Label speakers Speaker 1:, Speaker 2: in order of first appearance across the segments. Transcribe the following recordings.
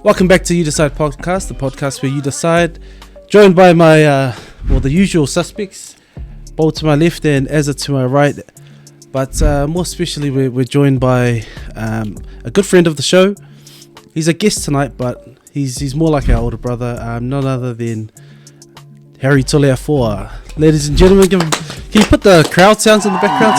Speaker 1: Welcome back to You Decide podcast, the podcast where you decide. Joined by my, the usual suspects, Bo to my left and Azza to my right. But more especially, we're joined by a good friend of the show. He's a guest tonight, but he's more like our older brother. None other than Harry Toleafoa. Ladies and gentlemen, can you put the crowd sounds in the background?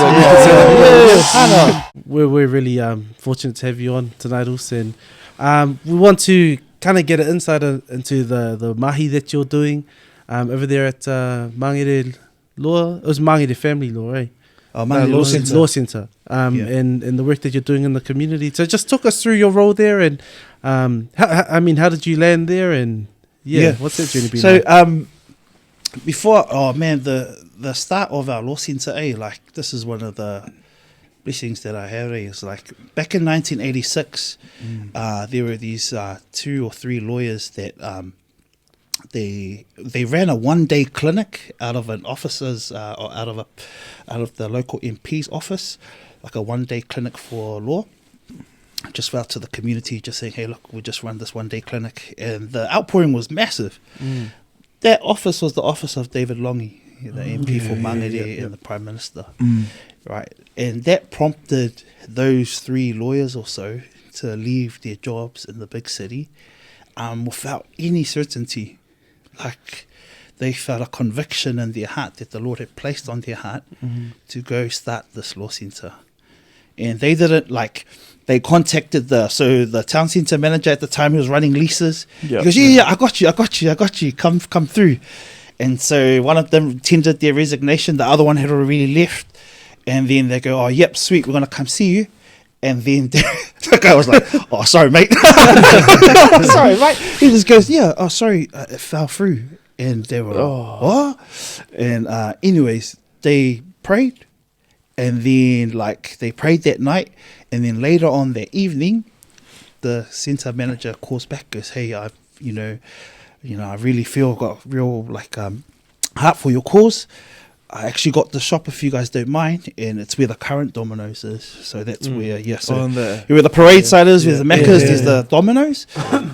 Speaker 1: We're really fortunate to have you on tonight, also. And we want to kind of get an insight into the mahi that you're doing over there at Mang Law. It was Mang Family Law, eh?
Speaker 2: Mang
Speaker 1: Law Centre. And the work that you're doing in the community. So just talk us through your role there, and how did you land there, and what's that journey been like?
Speaker 2: So before, the start of our law centre, like this is one of the blessings that I have. Is like back in 1986, there were these 2 or 3 lawyers that they ran a one-day clinic out of an officer's or out of the local MP's office, like a one-day clinic for law. Just out to the community, just saying, hey, look, we just run this one-day clinic, and the outpouring was massive. That office was the office of David Longi, the MP for Mangere and the Prime Minister, right? And that prompted those 3 lawyers or so to leave their jobs in the big city without any certainty. Like, they felt a conviction in their heart that the Lord had placed on their heart to go start this law centre. And they didn't, they contacted the town centre manager at the time who was running leases. He goes, I got you, come through. And so one of them tendered their resignation, the other one had already left. And then they go, oh, yep, sweet, we're going to come see you. And then the guy was like, oh, sorry, mate. Sorry, mate. He just goes, sorry, it fell through. And they were like, what? And anyways, they prayed. And then, they prayed that night. And then later on that evening, the centre manager calls back, goes, hey, I really feel I've got real, heart for your cause. I actually got the shop, if you guys don't mind, and it's where the current Domino's is. So that's where, where the parade side is, where the Macca's, there's the Domino's.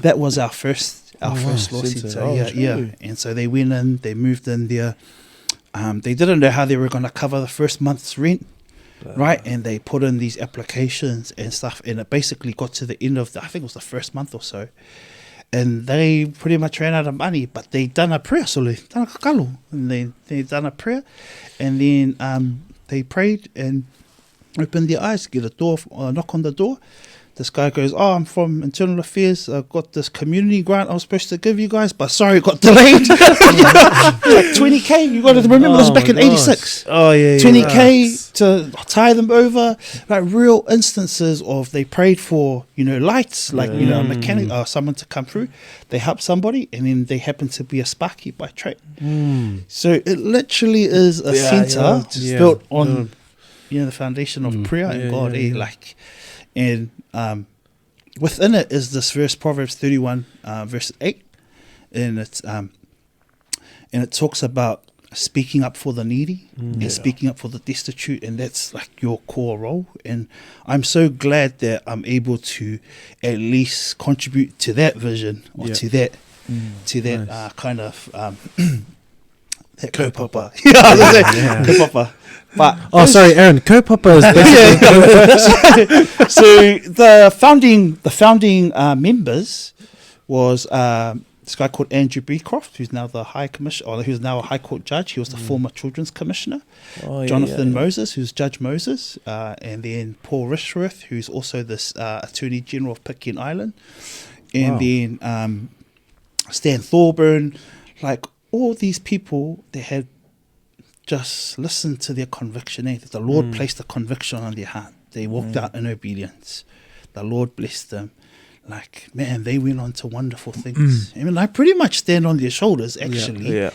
Speaker 2: That was our first law centre. And so they went in, they moved in there. They didn't know how they were going to cover the first month's rent, right? And they put in these applications and stuff, and it basically got to the end of I think it was the first month or so. And they pretty much ran out of money, but they done a prayer, so they done a kakalo, and they done a prayer, and then they prayed and opened their eyes, get a door, knock on the door. This guy goes, oh, I'm from Internal Affairs. I've got this community grant I was supposed to give you guys, but sorry, it got delayed. 20K, you got to remember this was back in 86.
Speaker 1: Oh, yeah.
Speaker 2: 20K to tie them over. Real instances of they prayed for, lights, a mechanic or someone to come through. They helped somebody, and then they happen to be a sparky by trade. So it literally is a centre built on, the foundation of prayer and God. And within it is this verse, Proverbs 31, verse 8, and it talks about speaking up for the needy and speaking up for the destitute, and that's your core role. And I'm so glad that I'm able to at least contribute to that vision or to that nice. Kind of that kaupapa. Kaupapa. But
Speaker 1: sorry, Aaron. Kaupapa is basically
Speaker 2: so the founding members was this guy called Andrew Beecroft, who's now the High Commissioner, or who's now a High Court judge. He was the former Children's Commissioner. Jonathan Moses, who's Judge Moses, and then Paul Rishworth, who's also this Attorney General of Pitcairn Island, and then Stan Thorburn, all these people that had just listened to their conviction, that the Lord placed a conviction on their heart. They walked out in obedience. The Lord blessed them. They went on to wonderful things. I pretty much stand on their shoulders, actually.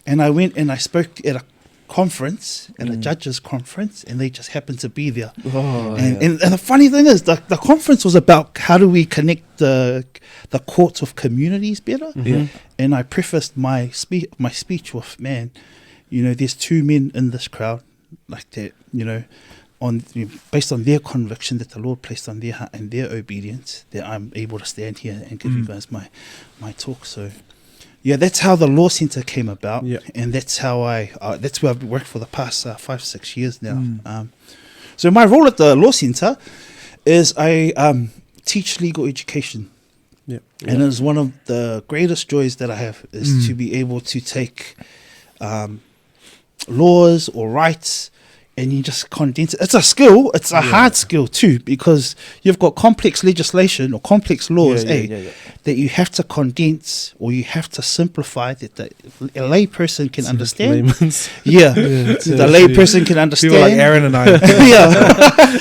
Speaker 2: And I went and I spoke at a conference, at a judges conference, and they just happened to be there. And the funny thing is, the conference was about how do we connect the courts of communities better. And I prefaced my speech with, there's 2 men in this crowd, that, based on their conviction that the Lord placed on their heart and their obedience, that I'm able to stand here and give you guys my talk. So yeah, that's how the Law Centre came about, and that's how that's where I've worked for the past 5-6 years now. So my role at the Law Centre is I teach legal education. And it's one of the greatest joys that I have is to be able to take laws or rights and you just condense it. It's a skill. It's a hard skill too, because you've got complex legislation or complex laws that you have to condense or you have to simplify that a lay person can understand. The lay person can understand.
Speaker 3: People like Aaron and I.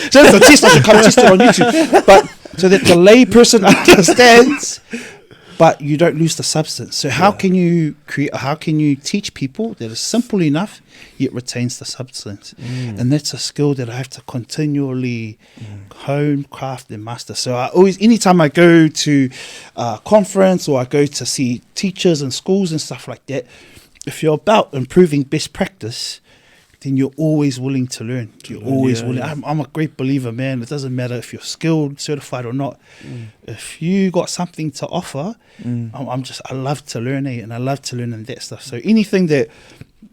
Speaker 2: So that's a test. I should come test it on YouTube. But so that the lay person understands, but you don't lose the substance. So how can you teach people that is simple enough yet retains the substance? And that's a skill that I have to continually hone, craft, and master. So I always, anytime I go to a conference or I go to see teachers in schools and stuff like that, if you're about improving best practice, then you're always willing to learn. You're always willing. I'm a great believer, man. It doesn't matter if you're skilled, certified or not. If you got something to offer, I love to learn, and I love to learn in that stuff. So anything that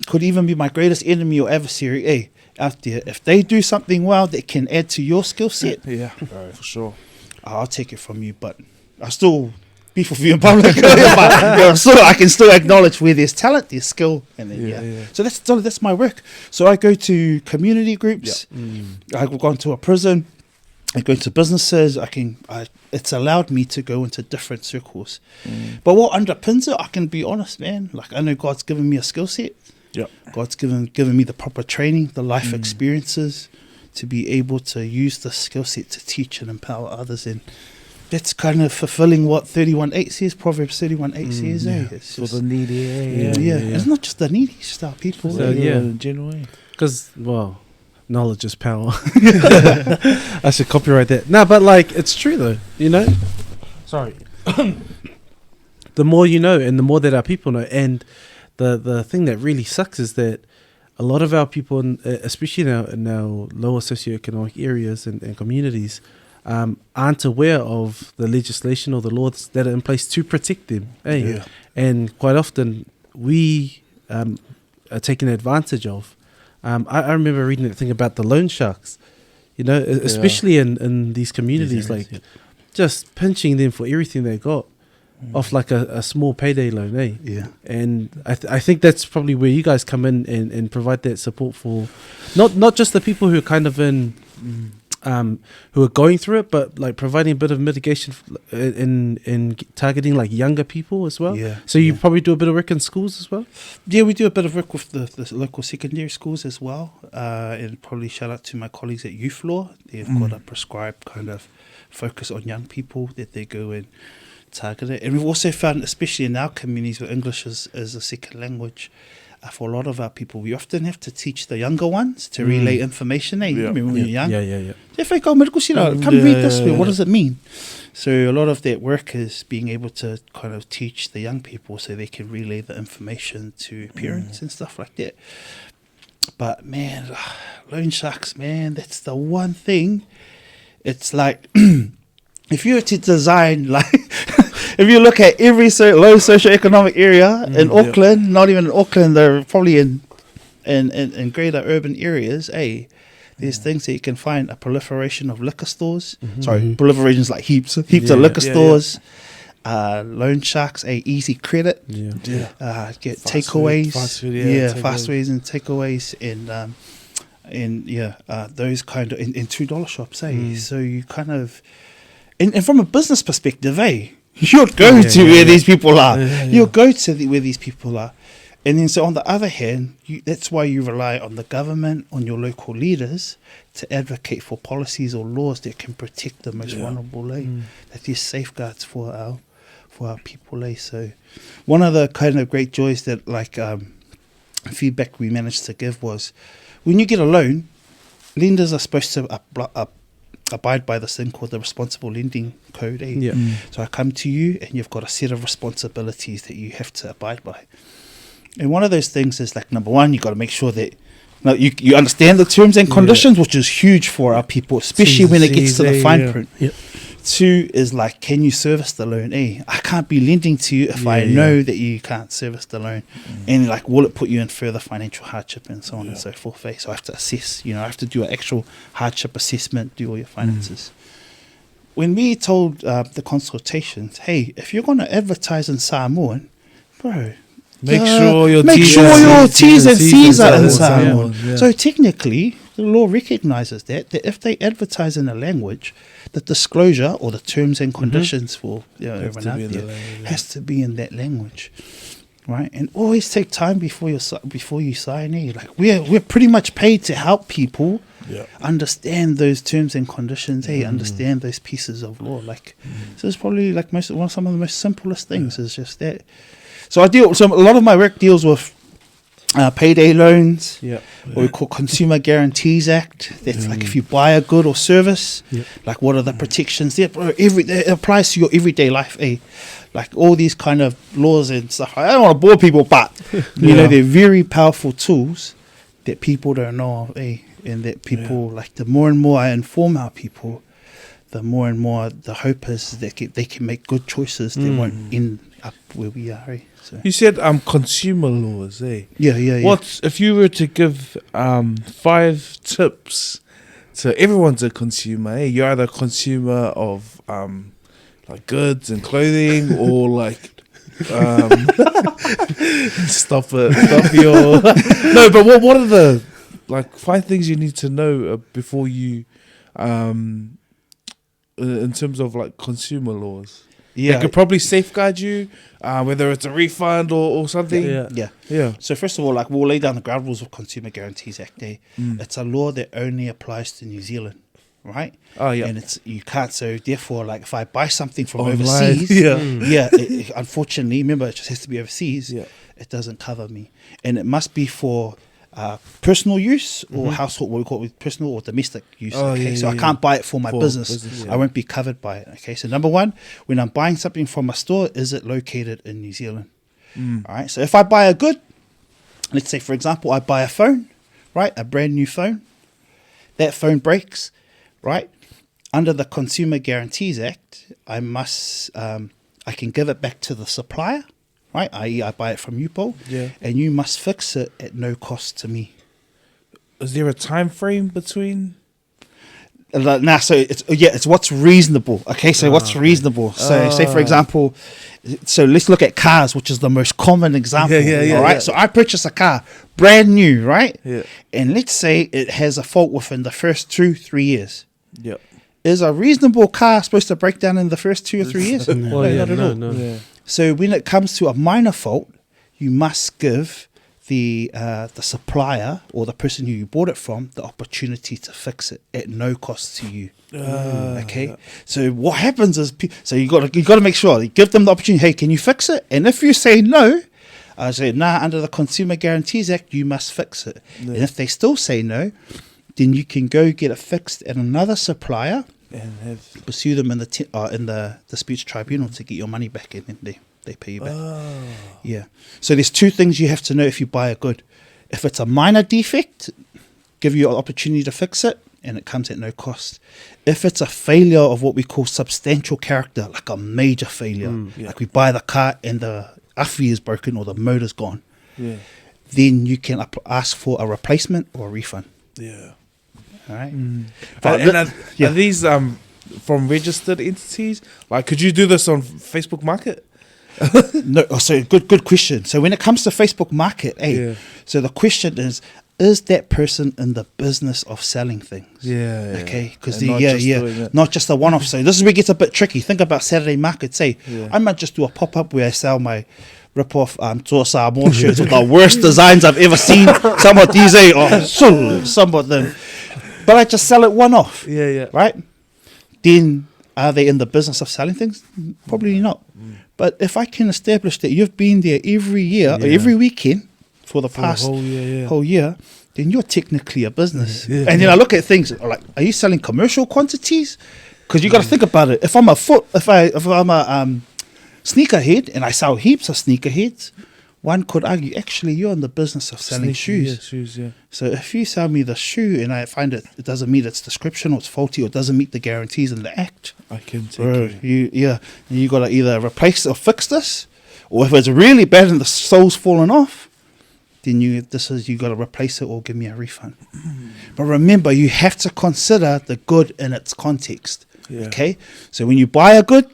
Speaker 2: could even be my greatest enemy or adversary, out there, if they do something well that can add to your skill set,
Speaker 3: for sure,
Speaker 2: I'll take it from you. But I still beef with you in public. But so I can still acknowledge where there's talent, there's skill, and then So that's my work. So I go to community groups. I've gone to a prison. I go to businesses. It's allowed me to go into different circles. But what underpins it, I can be honest, man. Like, I know God's given me a skill set. God's given me the proper training, the life experiences to be able to use the skill set to teach and empower others. And that's kind of fulfilling what 31:8 says, Proverbs 31:8 says. It's
Speaker 3: for the needy.
Speaker 2: It's not just the needy, it's just our people.
Speaker 1: So,
Speaker 3: in general way.
Speaker 1: Because, knowledge is power. I should copyright that. No, but it's true though, Sorry. The more you know and the more that our people know. And the thing that really sucks is that a lot of our people, especially in our lower socioeconomic areas and communities, aren't aware of the legislation or the laws that are in place to protect them. And quite often we are taken advantage of. I remember reading that thing about the loan sharks, especially in these communities, just pinching them for everything they got off a small payday loan, And I think that's probably where you guys come in and provide that support for not just the people who are kind of in who are going through it, but providing a bit of mitigation in targeting younger people as well. So you probably do a bit of work in schools as well.
Speaker 2: We do a bit of work with the local secondary schools as well, and probably shout out to my colleagues at Youth Law. They've got a prescribed kind of focus on young people that they go and target it. And we've also found, especially in our communities where English is a second language, for a lot of our people, we often have to teach the younger ones to relay information. You remember when you're young? Come read this. What does it mean? So a lot of that work is being able to kind of teach the young people so they can relay the information to parents and stuff like that. But man, loan sharks, man, that's the one thing. It's like if you were to design if you look at every low socioeconomic area in Auckland, not even in Auckland, they're probably in greater urban areas, there's things that you can find, a proliferation of liquor stores. Proliferation's like heaps of liquor stores. Loan sharks, easy credit. Get takeaways. Fast ways and takeaways and those kind of in $2 shops. So you kind of and from a business perspective, you'll go to where these people are. You'll go to where these people are. And then so on the other hand, that's why you rely on the government, on your local leaders to advocate for policies or laws that can protect the most vulnerable, that there's safeguards for our people. So one of the kind of great joys that feedback we managed to give was when you get a loan, lenders are supposed to abide by this thing called the responsible lending code. So I come to you and you've got a set of responsibilities that you have to abide by. And one of those things is number one, you've got to make sure that Now you understand the terms and conditions, which is huge for our people, especially when it gets to the fine print.
Speaker 1: Yep.
Speaker 2: 2 is like, can you service the loan? I can't be lending to you if I know that you can't service the loan. And like, will it put you in further financial hardship and so on and so forth. So I have to assess, I have to do an actual hardship assessment, do all your finances. When we told the consultations, hey, if you're going to advertise in Samoan, bro,
Speaker 3: Make sure your
Speaker 2: T's and C's are in Samoan.
Speaker 3: Yeah.
Speaker 2: So technically, the law recognizes that if they advertise in a language, the disclosure or the terms and conditions for everyone out there has to be in that language, right? And always take time before you sign. Like we're pretty much paid to help people understand those terms and conditions. Understand those pieces of law. Like so, it's probably like some of the most simplest things is just that. So a lot of my work deals with payday loans, what we call Consumer Guarantees Act. That's like if you buy a good or service, like what are the protections there? Bro, it applies to your everyday life, like all these kind of laws and stuff. I don't want to bore people, but they're very powerful tools that people don't know of, and that people like. The more and more I inform our people, the more and more the hope is that they can make good choices. They won't end up where we are. So.
Speaker 3: You said consumer laws,
Speaker 2: Yeah.
Speaker 3: What if you were to give 5 tips to everyone's a consumer? You're either a consumer of like goods and clothing, or like stop your no. But what are the like 5 things you need to know before you in terms of like consumer laws?
Speaker 2: Yeah,
Speaker 3: They could probably safeguard you, whether it's a refund or something.
Speaker 2: Yeah. So first of all, like we'll lay down the ground rules of Consumer Guarantees Act. It's a law that only applies to New Zealand, right?
Speaker 3: Oh yeah.
Speaker 2: And you can't. So therefore, like if I buy something from
Speaker 3: Online.
Speaker 2: overseas,
Speaker 3: Yeah.
Speaker 2: unfortunately, remember it just has to be overseas.
Speaker 3: Yeah.
Speaker 2: It doesn't cover me, and it must be for personal use or household, what we call it, personal or domestic use. I can't buy it for my business. I won't be covered by it. Okay, so number 1, when I'm buying something from a store, is it located in New Zealand? All right, so if I buy a good, let's say for example, I buy a phone, right, a brand new phone, that phone breaks, right, under the Consumer Guarantees Act, I can give it back to the supplier, right? I.e., I buy it from Upo, and you must fix it at no cost to me.
Speaker 3: Is there a time frame between?
Speaker 2: So it's what's reasonable. Okay, so what's reasonable? So say for example, so let's look at cars, which is the most common example. All right, so I purchase a car, brand new, right?
Speaker 3: Yeah.
Speaker 2: And let's say it has a fault within the first 2-3 years.
Speaker 3: Yeah.
Speaker 2: Is a reasonable car supposed to break down in the first 2 or 3 years?
Speaker 1: No.
Speaker 3: Yeah.
Speaker 2: So when it comes to a minor fault, you must give the supplier or the person who you bought it from the opportunity to fix it at no cost to you. Okay. So what happens is, so you got to make sure you give them the opportunity. Hey, can you fix it? And if you say no, I say under the Consumer Guarantees Act, you must fix it. And if they still say no, then you can go get it fixed at another supplier and pursue them in the disputes tribunal to get your money back, and then they pay you back. Yeah. So there's 2 things you have to know if you buy a good. If it's a minor defect, give you an opportunity to fix it, and it comes at no cost. If it's a failure of what we call substantial character, like a major failure, like we buy the car and the afi is broken or the motor's gone, then you can ask for a replacement or a refund.
Speaker 3: Yeah.
Speaker 2: All right.
Speaker 3: Are these from registered entities? Like, could you do this on Facebook Market?
Speaker 2: No. So good question. So when it comes to Facebook Market, so the question is that person in the business of selling things? Okay. Because not just a one-off. So this is where it gets a bit tricky. Think about Saturday market. Say I might just do a pop-up where I sell my rip-off Toa Samoa shirts with the worst designs I've ever seen. Some of these, some of them. But I just sell it one-off. Right? Then are they in the business of selling things? Probably not. But if I can establish that you've been there every year or every weekend for the past whole year, then you're technically a business. And then I look at things like, are you selling commercial quantities? Because you got to think about it. If I'm a sneakerhead and I sell heaps of sneakerheads, one could argue, actually, you're in the business of selling shoes.
Speaker 3: Yeah, shoes, yeah.
Speaker 2: So if you sell me the shoe and I find it doesn't meet its description or it's faulty or it doesn't meet the guarantees in the act,
Speaker 3: I can take
Speaker 2: bro,
Speaker 3: it.
Speaker 2: you got to either replace or fix this, or if it's really bad and the sole's fallen off, then you got to replace it or give me a refund. But remember, you have to consider the good in its context.
Speaker 3: Yeah.
Speaker 2: Okay, so when you buy a good,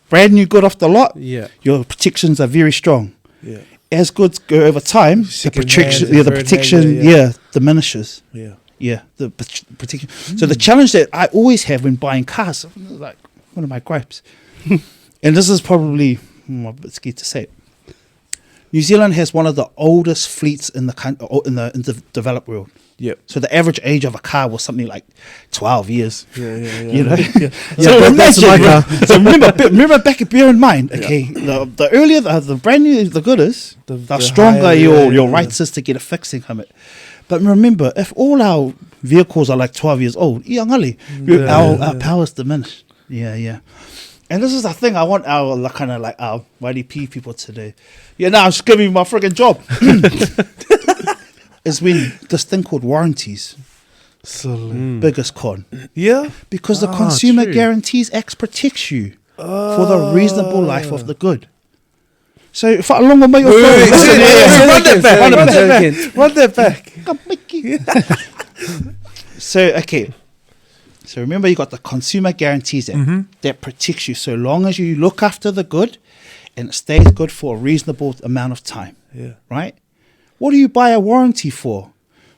Speaker 2: brand new good off the lot,
Speaker 1: Yeah.
Speaker 2: your protections are very strong.
Speaker 3: Yeah.
Speaker 2: As goods go over time, the
Speaker 3: Second
Speaker 2: protection,
Speaker 3: hand,
Speaker 2: the
Speaker 3: third
Speaker 2: protection,
Speaker 3: hand, yeah.
Speaker 2: diminishes.
Speaker 3: Yeah.
Speaker 2: Yeah, the protection. So the challenge that I always have when buying cars, like one of my gripes, and this is probably I'm a bit scared to say it. New Zealand has one of the oldest fleets in the developed world.
Speaker 3: Yep.
Speaker 2: So the average age of a car was something like 12 years.
Speaker 3: Yeah.
Speaker 2: You know.
Speaker 3: Yeah.
Speaker 2: So
Speaker 1: that's my car.
Speaker 2: So remember back. Bear in mind, okay, the earlier the brand new the good is, the stronger
Speaker 3: higher,
Speaker 2: your rights is to get a fixing from it. But remember, if all our vehicles are like 12 years old, our powers diminish. Yeah. And this is the thing I want our kind of like our YDP people to do. Yeah, now I'm just giving you my friggin' job. Is when this thing called warranties, biggest con.
Speaker 3: Yeah.
Speaker 2: Because the Consumer
Speaker 1: true.
Speaker 2: Guarantees Act protects you for the reasonable life of the good. So if I along with my
Speaker 3: Run that back.
Speaker 2: So so remember, you got the Consumer Guarantees Act that protects you so long as you look after the good and it stays good for a reasonable amount of time.
Speaker 3: Yeah.
Speaker 2: Right? What do you buy a warranty for?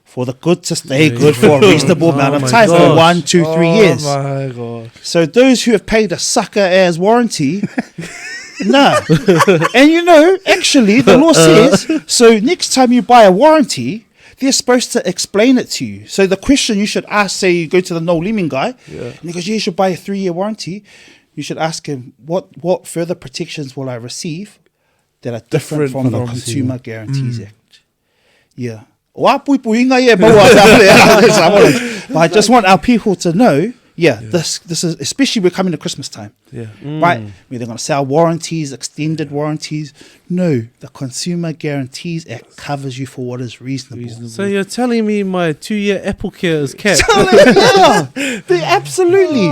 Speaker 2: For the good to stay good for a reasonable amount of
Speaker 1: my
Speaker 2: time, for
Speaker 1: gosh.
Speaker 2: 1, 2, 3 years.
Speaker 3: Oh my god.
Speaker 2: So those who have paid a sucker ass warranty, nah. And you know, actually, the law says, so next time you buy a warranty, they're supposed to explain it to you. So the question you should ask, say you go to the no liming guy, and he goes, yeah, you should buy a 3-year warranty. You should ask him, what further protections will I receive that are different from the Consumer Guarantees Act? Yeah. But I just want our people to know, this is, especially we're coming to Christmas time, right? Where they're going to sell warranties, extended warranties. No, the Consumer Guarantees Act covers you for what is reasonable.
Speaker 1: So you're telling me my 2-year Apple Care is kept?
Speaker 2: Absolutely.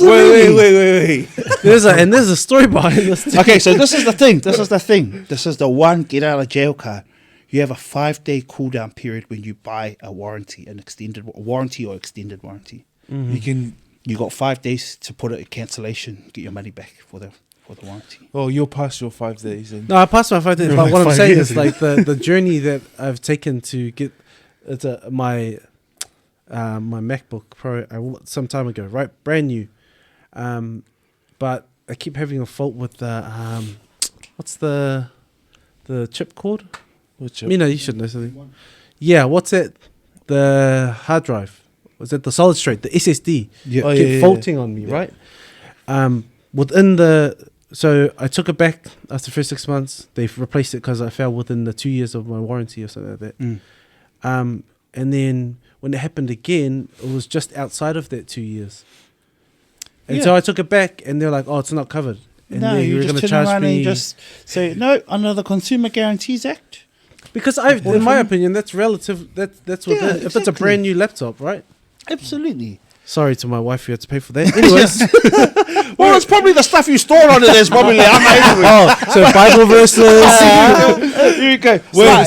Speaker 3: Wait.
Speaker 1: There's a story behind this. Too.
Speaker 2: Okay, so this is the thing. This is the one get out of jail card. You have a 5-day cool down period when you buy a warranty, an extended warranty or extended warranty. You got 5 days to put it in cancellation, get your money back for the warranty.
Speaker 3: Oh, you'll pass your 5 days.
Speaker 1: No, I passed my 5 days. But
Speaker 3: like
Speaker 1: what I'm
Speaker 3: 5
Speaker 1: saying
Speaker 3: years.
Speaker 1: is like the journey that I've taken to get my MacBook Pro some time ago, right? Brand new. But I keep having a fault with the what's the chip called?
Speaker 3: Which
Speaker 1: You know, you should know something. Yeah, what's it? The hard drive. Was it the solid state? The SSD.
Speaker 2: Yeah.
Speaker 1: Keep faulting on me, right? So I took it back after the first 6 months. They've replaced it because I fell within the 2 years of my warranty or something like that. And then when it happened again, it was just outside of that 2 years. And so I took it back, and they're like, "Oh, it's not covered." And
Speaker 2: No,
Speaker 1: you
Speaker 2: you
Speaker 1: were
Speaker 2: just
Speaker 1: going to
Speaker 2: turn
Speaker 1: charge
Speaker 2: around
Speaker 1: me
Speaker 2: and just say, no, under the Consumer Guarantees Act.
Speaker 1: because in my opinion, that's relative. That's what
Speaker 2: Yeah,
Speaker 1: if it's a
Speaker 2: exactly.
Speaker 1: brand new laptop, right?
Speaker 2: Absolutely.
Speaker 1: Sorry to my wife, you had to pay for that. Anyways,
Speaker 2: Well, it's probably the stuff you store on it is probably
Speaker 1: so Bible verses.
Speaker 2: Here you go.
Speaker 3: Well,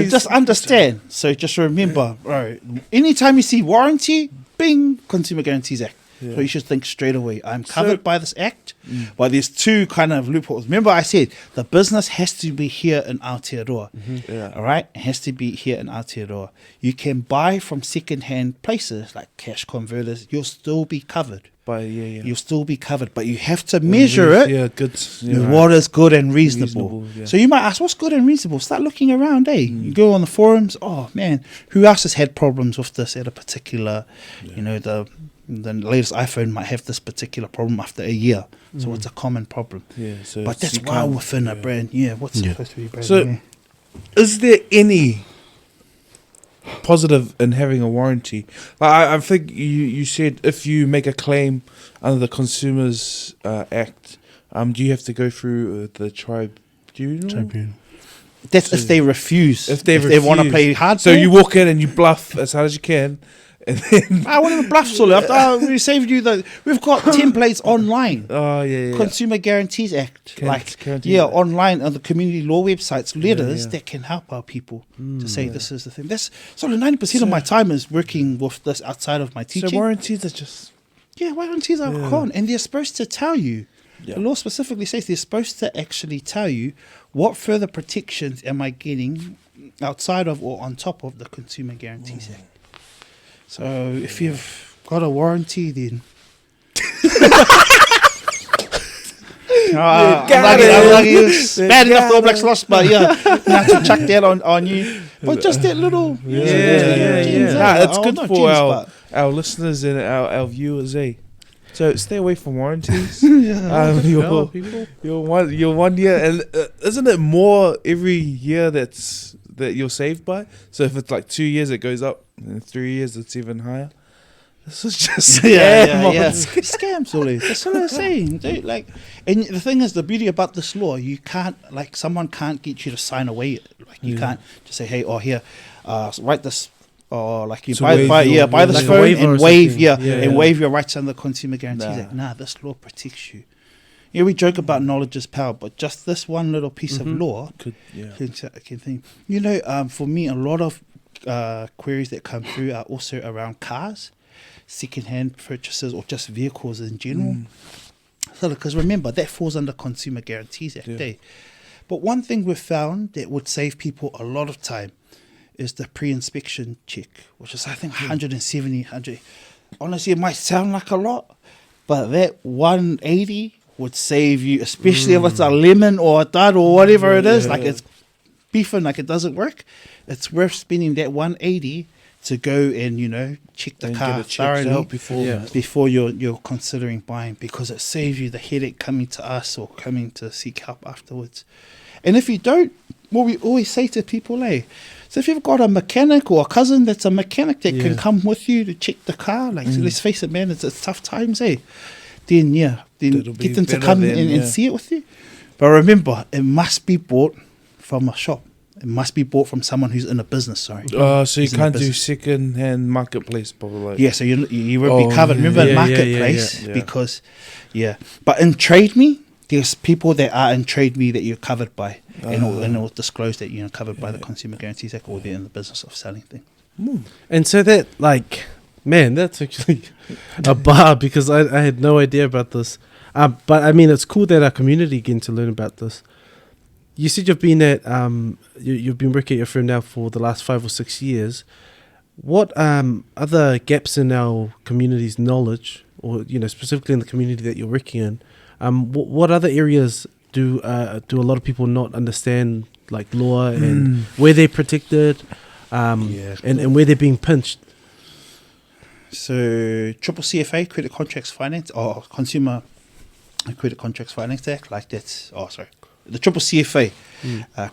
Speaker 2: just understand. So just remember, right? Anytime you see warranty, bing, Consumer Guarantees Act. So you should think straight away, I'm covered by this act. But there's two kind of loopholes. Remember I said the business has to be here in Aotearoa. All right? It has to be here in Aotearoa. You can buy from second-hand places like cash converters. You'll still be covered. You'll still be covered. But you have to measure it.
Speaker 3: Yeah, good.
Speaker 2: With what is good and reasonable.
Speaker 3: Yeah.
Speaker 2: So you might ask, what's good and reasonable? Start looking around, You go on the forums, oh man, who else has had problems with this at a particular, the latest iPhone might have this particular problem after a year. So it's a common problem.
Speaker 3: Yeah, so
Speaker 2: But that's
Speaker 3: you
Speaker 2: why
Speaker 3: can't-
Speaker 2: within a brand, what's supposed to be brand
Speaker 3: So-
Speaker 2: new?
Speaker 3: Is there any positive in having a warranty? Like, I think you said if you make a claim under the Consumers Act, do you have to go through the tribunal?
Speaker 2: That's if they refuse.
Speaker 3: If they
Speaker 2: want to
Speaker 3: refuse.
Speaker 2: play hard.
Speaker 3: So you walk in and you bluff as hard as you can, and then
Speaker 2: I want to bluff, Solo. We saved you. We've got templates online. Consumer Guarantees Act, online on the community law websites, letters that can help our people to say this is the thing. That's sort of 90% of my time is working with this outside of my teaching.
Speaker 3: So warranties are just
Speaker 2: warranties are gone, and they're supposed to tell you. The law specifically says they're supposed to actually tell you what further protections am I getting outside of or on top of the Consumer Guarantees Act. So if you've got a warranty, then I'm lucky. It's bad enough the All Blacks lost, but you have to chuck that on you. But just that little,
Speaker 3: it's good for our listeners and our viewers, eh? So stay away from warranties. You're 1 year, and isn't it more every year that you're saved by? So if it's like 2 years, it goes up, and 3 years, it's even higher. This is just
Speaker 2: scams. All that's what I'm saying, dude. Like, and the thing is, the beauty about this law, you can't someone can't get you to sign away it. Like you can't just say, hey, here, write this. Or like you buy this
Speaker 1: like
Speaker 2: phone and waive
Speaker 1: waive
Speaker 2: your rights under the Consumer Guarantees Act. This law protects you. Yeah, we joke about knowledge is power, but just this one little piece of law can think. For me, a lot of queries that come through are also around cars, second-hand purchases, or just vehicles in general. So, because remember, that falls under Consumer Guarantees Act. But one thing we've found that would save people a lot of time is the pre-inspection check, which is I think 100. Honestly, it might sound like a lot, but that 180 would save you, especially if it's a lemon or a dud or whatever it is, like it's beefing, like it doesn't work. It's worth spending that 180 to go and check the car thoroughly before you're considering buying, because it saves you the headache coming to us or coming to seek help afterwards. And if you don't, what we always say to people, so if you've got a mechanic or a cousin that's a mechanic that can come with you to check the car, so let's face it, man, it's tough times, then get them to come and see it with you. But remember, it must be bought from a shop. It must be bought from someone who's in a business, so
Speaker 3: you can't do second-hand marketplace, probably.
Speaker 2: So you won't be covered. Remember marketplace, because, but in Trade Me, there's people that are in Trade Me that you're covered by, and it'll disclose that you're covered by the Consumer Guarantees Act, or they're in the business of selling things.
Speaker 1: And so that, man, that's actually a bar, because I had no idea about this. But I mean, it's cool that our community getting to learn about this. You said you've been at you've been working at your firm now for the last 5 or 6 years. What other gaps in our community's knowledge, or specifically in the community that you're working in? What other areas do a lot of people not understand, like law and where they're protected, and where they're being pinched?
Speaker 2: So Triple CFA, Credit Contracts Finance, or Consumer Credit Contracts Finance Act, the Triple CFA,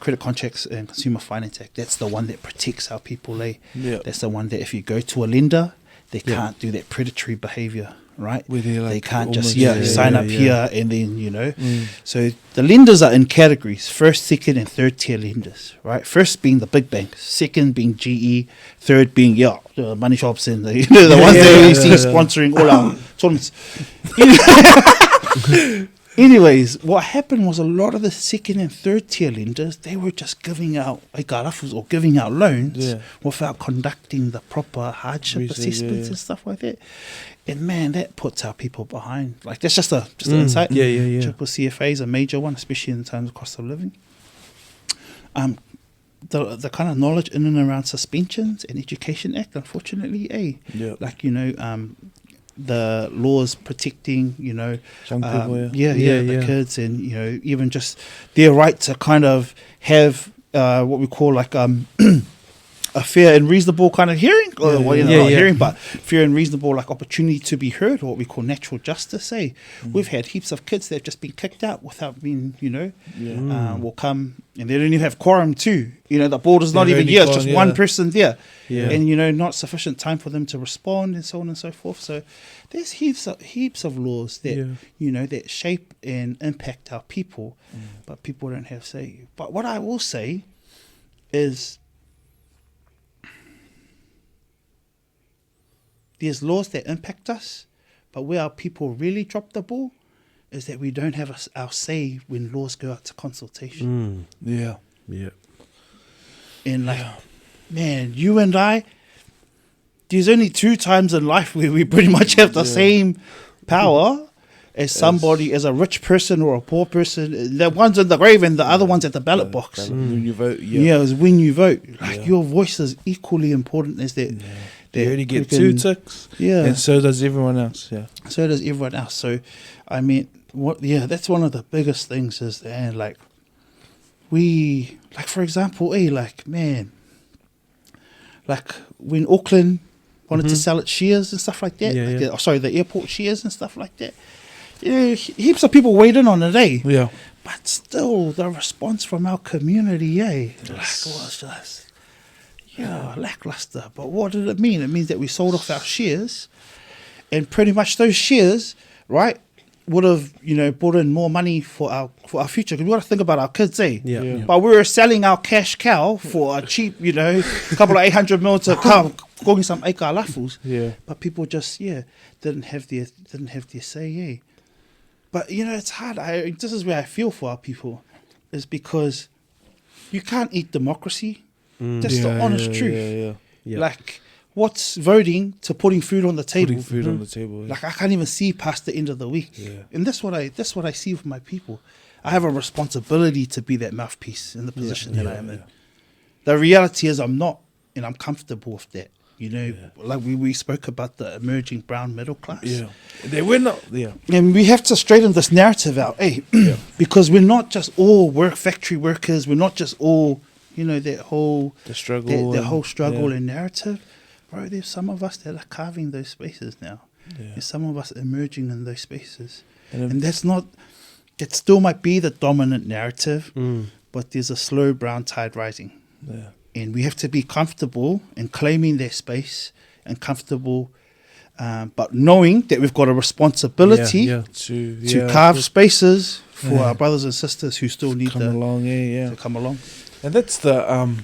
Speaker 2: Credit Contracts and Consumer Finance Act. That's the one that protects our people. That's the one that if you go to a lender, they can't do that predatory behavior. Right, where they can't just sign up here and then So the lenders are in categories: first, second, and third tier lenders. Right, first being the big banks, second being GE, third being the money shops and the ones that you see sponsoring all our tournaments. Anyways, what happened was a lot of the second and third tier lenders, they were just giving out garafas or giving out loans without conducting the proper hardship assessments and stuff like that. And man, that puts our people behind. That's just an insight. Triple CFA is a major one, especially in terms of cost of living. The kind of knowledge in and around suspensions and Education Act, unfortunately, the laws protecting, young people, the kids, and even just their right to kind of have what we call a fair and reasonable kind of hearing, hearing, but fair and reasonable opportunity to be heard, or what we call natural justice. We've had heaps of kids that have just been kicked out without being, will come, and they don't even have quorum too. The board is not even here; it's just one person there, and not sufficient time for them to respond, and so on and so forth. So there's heaps of laws that that shape and impact our people, but people don't have say. But what I will say is there's laws that impact us, but where our people really drop the ball is that we don't have our say when laws go out to consultation.
Speaker 3: Yeah.
Speaker 1: Yeah.
Speaker 2: And like, man, you and I, there's only 2 times in life where we pretty much have the same power as somebody, as a rich person or a poor person. The one's in the grave and the other one's at the ballot box.
Speaker 3: When you vote,
Speaker 2: It's when you vote. Like your voice is equally important as that.
Speaker 3: You already get 2 ticks.
Speaker 2: Yeah.
Speaker 3: And so does everyone else. Yeah.
Speaker 2: So does everyone else. So, I mean, that's one of the biggest things is that, like, for example, man, like when Auckland wanted to sell its shares and stuff like that, the airport shares and stuff like that, heaps of people weighed in on it,
Speaker 3: Yeah.
Speaker 2: But still, the response from our community, was just, lackluster. But what did it mean? It means that we sold off our shares, and pretty much those shares, right, would have, brought in more money for our future. Because we got to think about our kids,
Speaker 1: Yeah.
Speaker 2: But we were selling our cash cow for a cheap, couple of 800 mil to come, going some eka lafus.
Speaker 3: Yeah.
Speaker 2: But people just, didn't have their say, But it's hard. This is where I feel for our people, is because you can't eat democracy. That's the honest truth.
Speaker 1: Yeah.
Speaker 2: Like, what's voting to putting food on the table?
Speaker 3: Putting food on the table.
Speaker 2: Like, I can't even see past the end of the week.
Speaker 3: Yeah.
Speaker 2: And that's what I see with my people. I have a responsibility to be that mouthpiece in the position that I am in. The reality is I'm not, and I'm comfortable with that. Like we spoke about the emerging brown middle class.
Speaker 3: Yeah. We're not. Yeah.
Speaker 2: And we have to straighten this narrative out, because we're not just all factory workers. We're not just all, that whole
Speaker 3: The struggle.
Speaker 2: the whole struggle and narrative. Bro, there's some of us that are carving those spaces now.
Speaker 3: Yeah.
Speaker 2: There's some of us emerging in those spaces.
Speaker 3: And
Speaker 2: And that still might be the dominant narrative, but there's a slow brown tide rising.
Speaker 3: Yeah.
Speaker 2: And we have to be comfortable in claiming their space and comfortable, but knowing that we've got a responsibility to carve spaces for our brothers and sisters who still need
Speaker 3: come along.
Speaker 2: to come along.
Speaker 3: And that's the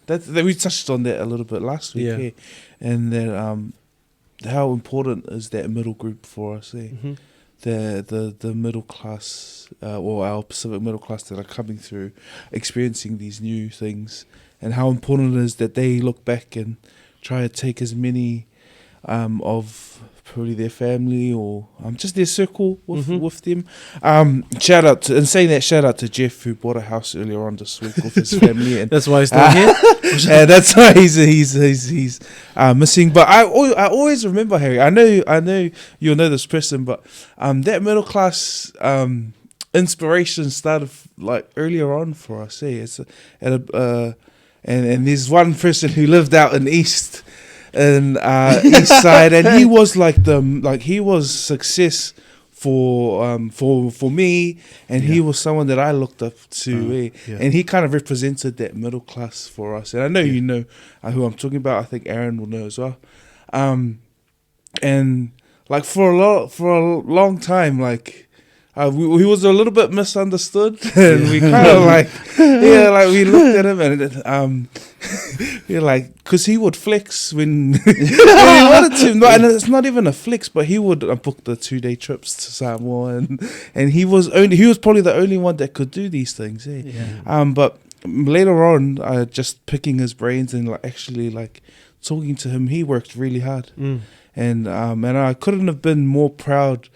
Speaker 3: that we touched on that a little bit last week,
Speaker 1: Yeah.
Speaker 3: and that how important is that middle group for us, the middle class, or our Pacific middle class that are coming through, experiencing these new things, and how important it is that they look back and try to take as many of probably their family or just their circle with them. Shout out to Jeff, who bought a house earlier on this week with his family, and
Speaker 1: That's why he's still here.
Speaker 3: and that's why he's missing. But I always remember, Harry. I know you'll know this person, but that middle class inspiration started like earlier on for us. It's and there's one person who lived out in East East Side, and he was he was success for me, and he was someone that I looked up to, and he kind of represented that middle class for us. And I know you know who I'm talking about. I think Aaron will know as well. And like for a long time, he was a little bit misunderstood, and we kind of we looked at him and we're like, because he would flex when, when he wanted to. And it's not even a flex, but he would book the 2-day trips to Samoa, and he was probably the only one that could do these things. But later on, just picking his brains and actually talking to him, he worked really hard, and I couldn't have been more proud.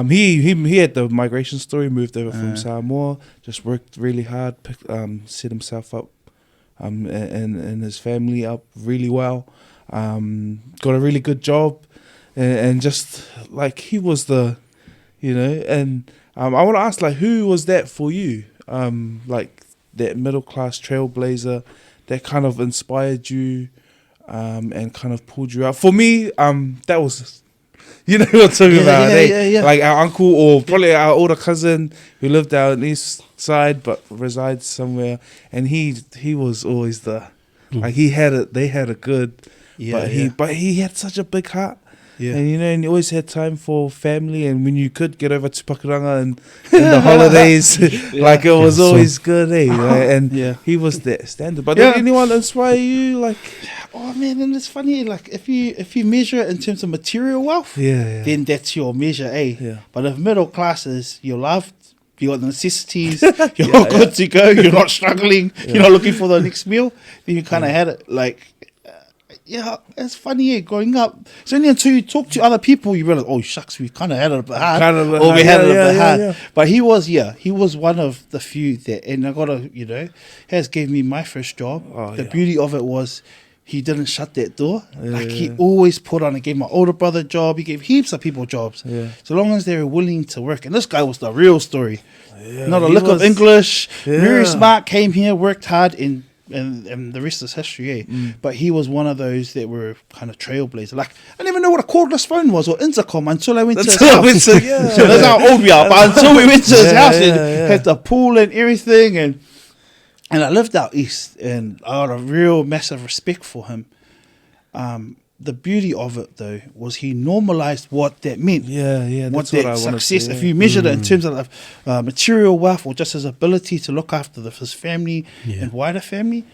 Speaker 3: He had the migration story, moved over from Samoa, just worked really hard, set himself up, and his family up really well, got a really good job, and just he was the, and I want to ask who was that for you, that middle class trailblazer that kind of inspired you, and kind of pulled you out. For me, that was. You know what I'm talking about? Like our uncle or probably our older cousin who lived out in the East Side but resides somewhere, and he was always the he had it. They had a good, but he had such a big heart,
Speaker 2: Yeah.
Speaker 3: And and you always had time for family, and when you could get over to Pakuranga and in the holidays, like it was always good, and
Speaker 2: Yeah.
Speaker 3: he was that standard. But
Speaker 2: Yeah.
Speaker 3: did anyone inspire you? Like,
Speaker 2: Oh man, and it's funny. Like if you measure it in terms of material wealth, then that's your measure, eh?
Speaker 3: Yeah.
Speaker 2: But if middle class is you're loved, you got the necessities, you're good to go, you're not struggling, you're not looking for the next meal, then you kind of had it. Like, it's funny, growing up. It's only until you talk to other people you realize, oh shucks, we kind of had it a bit hard, or we had it a bit hard. But he was one of the few that, and I gotta, has gave me my first job. The beauty of it was, he didn't shut that door. He always put on. He gave my older brother a job. He gave heaps of people jobs.
Speaker 3: Yeah.
Speaker 2: So long as they were willing to work. And this guy was the real story. Not a
Speaker 3: he
Speaker 2: lick of
Speaker 3: was-
Speaker 2: English.
Speaker 3: Yeah.
Speaker 2: Very smart. Came here, worked hard, and the rest is history. But he was one of those that were kind of trailblazer. Like, I never know what a cordless phone was or intercom until I went to his house. So that's how old we are. But until we went to his house and had the pool and everything, and I lived out east, and I got a real massive respect for him. The beauty of it, though, was he normalized what that meant.
Speaker 3: That's
Speaker 2: What
Speaker 3: what I
Speaker 2: that
Speaker 3: wanted
Speaker 2: success,
Speaker 3: to,
Speaker 2: if you measured it in terms of material wealth or just his ability to look after his family and wider family,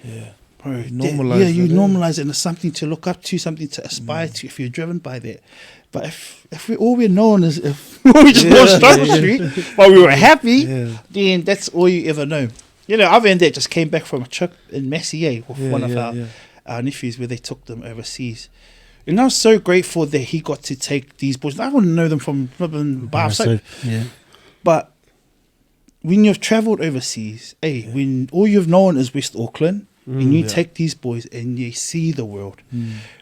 Speaker 2: bro, you normalize it, and it's something to look up to, something to aspire to if you're driven by that. But if all we're known is if we just go struggle street, but we were happy, then that's all you ever know. Other than that, just came back from a trip in Messier with one of our nephews where they took them overseas. And I was so grateful that he got to take these boys. I wouldn't know them from barrzz. But when you've travelled overseas, when all you've known is West Auckland, and you take these boys and you see the world,